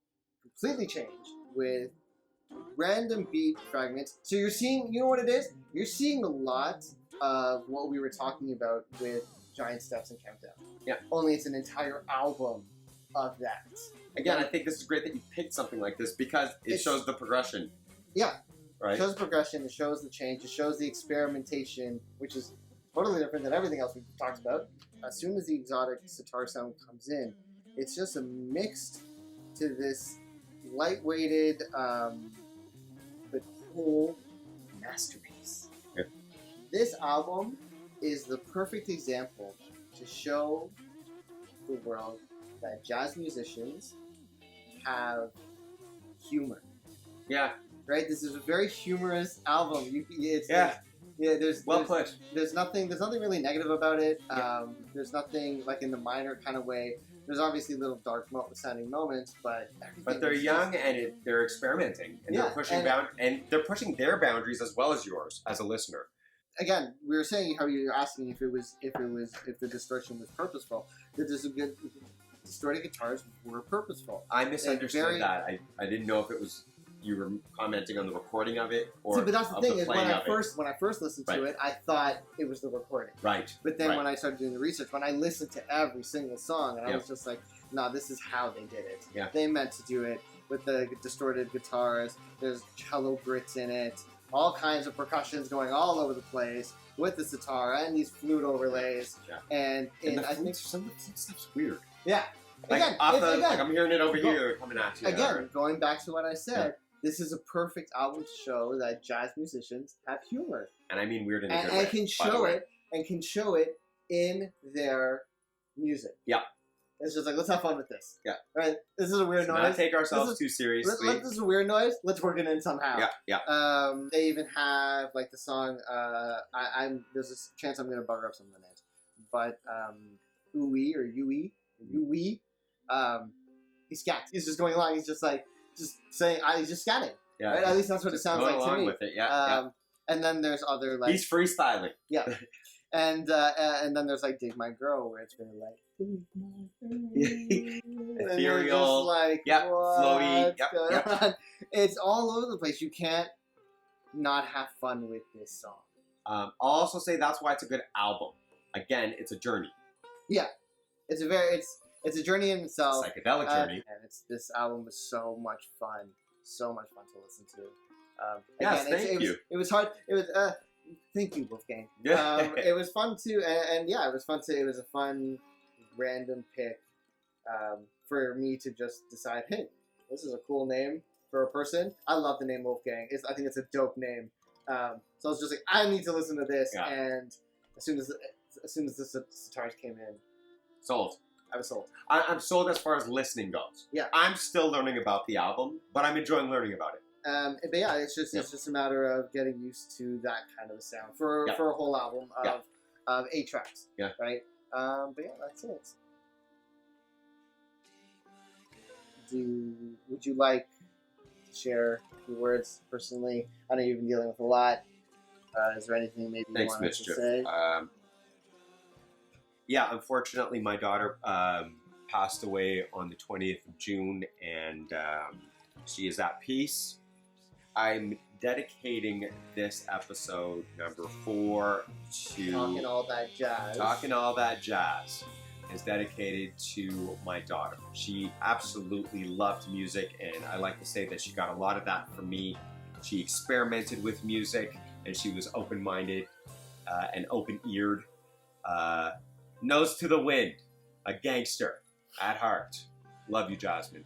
completely changed with random beat fragments. So you're seeing, you know what it is? You're seeing a lot of what we were talking about with Giant Steps and Countdown. Yeah. Only it's an entire album of that. Again, I think this is great that you picked something like this because it shows the progression. Yeah. Right? It shows the progression, it shows the change, it shows the experimentation, which is totally different than everything else we've talked about. As soon as the exotic sitar sound comes in, it's just a mixed to this light-weighted, but whole masterpiece. Yeah. This album is the perfect example to show the world that jazz musicians have humor. Yeah. Right? This is a very humorous album. There's Put. There's nothing really negative about it. There's nothing like in the minor kind of way. There's obviously little dark sounding moments, but they're young and they're experimenting and they're pushing and they're pushing their boundaries as well as yours as a listener. Again, we were saying how you were asking if the distortion was purposeful. The distorted guitars were purposeful. I misunderstood that. I didn't know if it was you were commenting on the recording of it or but that's the thing is when I first listened to Right. it, I thought it was the recording. Right. But then when I started doing the research, when I listened to every single song, and I was just like, no, this is how they did it. Yeah. They meant to do it with the distorted guitars. There's cello grits in it. All kinds of percussions going all over the place with the sitar and these flute overlays. Yeah. And I I think some stuff's weird. yeah. Like, Again, like I'm hearing it over here coming at you. Again, going back to what I said, this is a perfect album to show that jazz musicians have humor. And I mean weird in a good And way. can show it in their music. Yeah. It's just like, let's have fun with this. Yeah. Right? This is a weird Let's noise. not take ourselves too seriously. This is a weird noise. Let's work it in somehow. Yeah. They even have like the song. There's a chance I'm gonna bugger up some of the names, but Ooey or Yui, he scats. He's just going along. He's just like saying. He's just scatting. Yeah. Right? At least that's what it sounds like to me. With it. Yeah. And then there's other like He's freestyling. yeah. And then there's like Dig My Girl, where it's really like Ethereal, like flowy, going on? It's all over the place. You can't not have fun with this song. I'll also say that's why it's a good album. Again, it's a journey. It's a journey in itself. Psychedelic journey. And this album was so much fun to listen to. Yes, again, thank you. It was hard. It was. Thank you, Wolfgang. Yeah. It was fun too, and yeah, it was fun too. It was a fun, random pick for me to just decide, hey, this is a cool name for a person. I love the name Wolfgang. I think it's a dope name. So I was just like, I need to listen to this, and as soon as the sitars came in, Sold. I was sold. I'm sold as far as listening goes. Yeah. I'm still learning about the album, but I'm enjoying learning about it. But yeah, it's just a matter of getting used to that kind of a sound for a whole album of 8 tracks. Yeah. Right. But yeah, that's it. Would you like to share a few words personally? I know you've been dealing with a lot. Is there anything maybe you wanted to say? Yeah, unfortunately, my daughter passed away on the 20th of June, and she is at peace. I'm dedicating this episode, number 4, to... Talking All That Jazz. Talking All That Jazz is dedicated to my daughter. She absolutely loved music, and I like to say that she got a lot of that from me. She experimented with music, and she was open-minded and open-eared. Nose to the wind, a gangster at heart. Love you, Jasmine.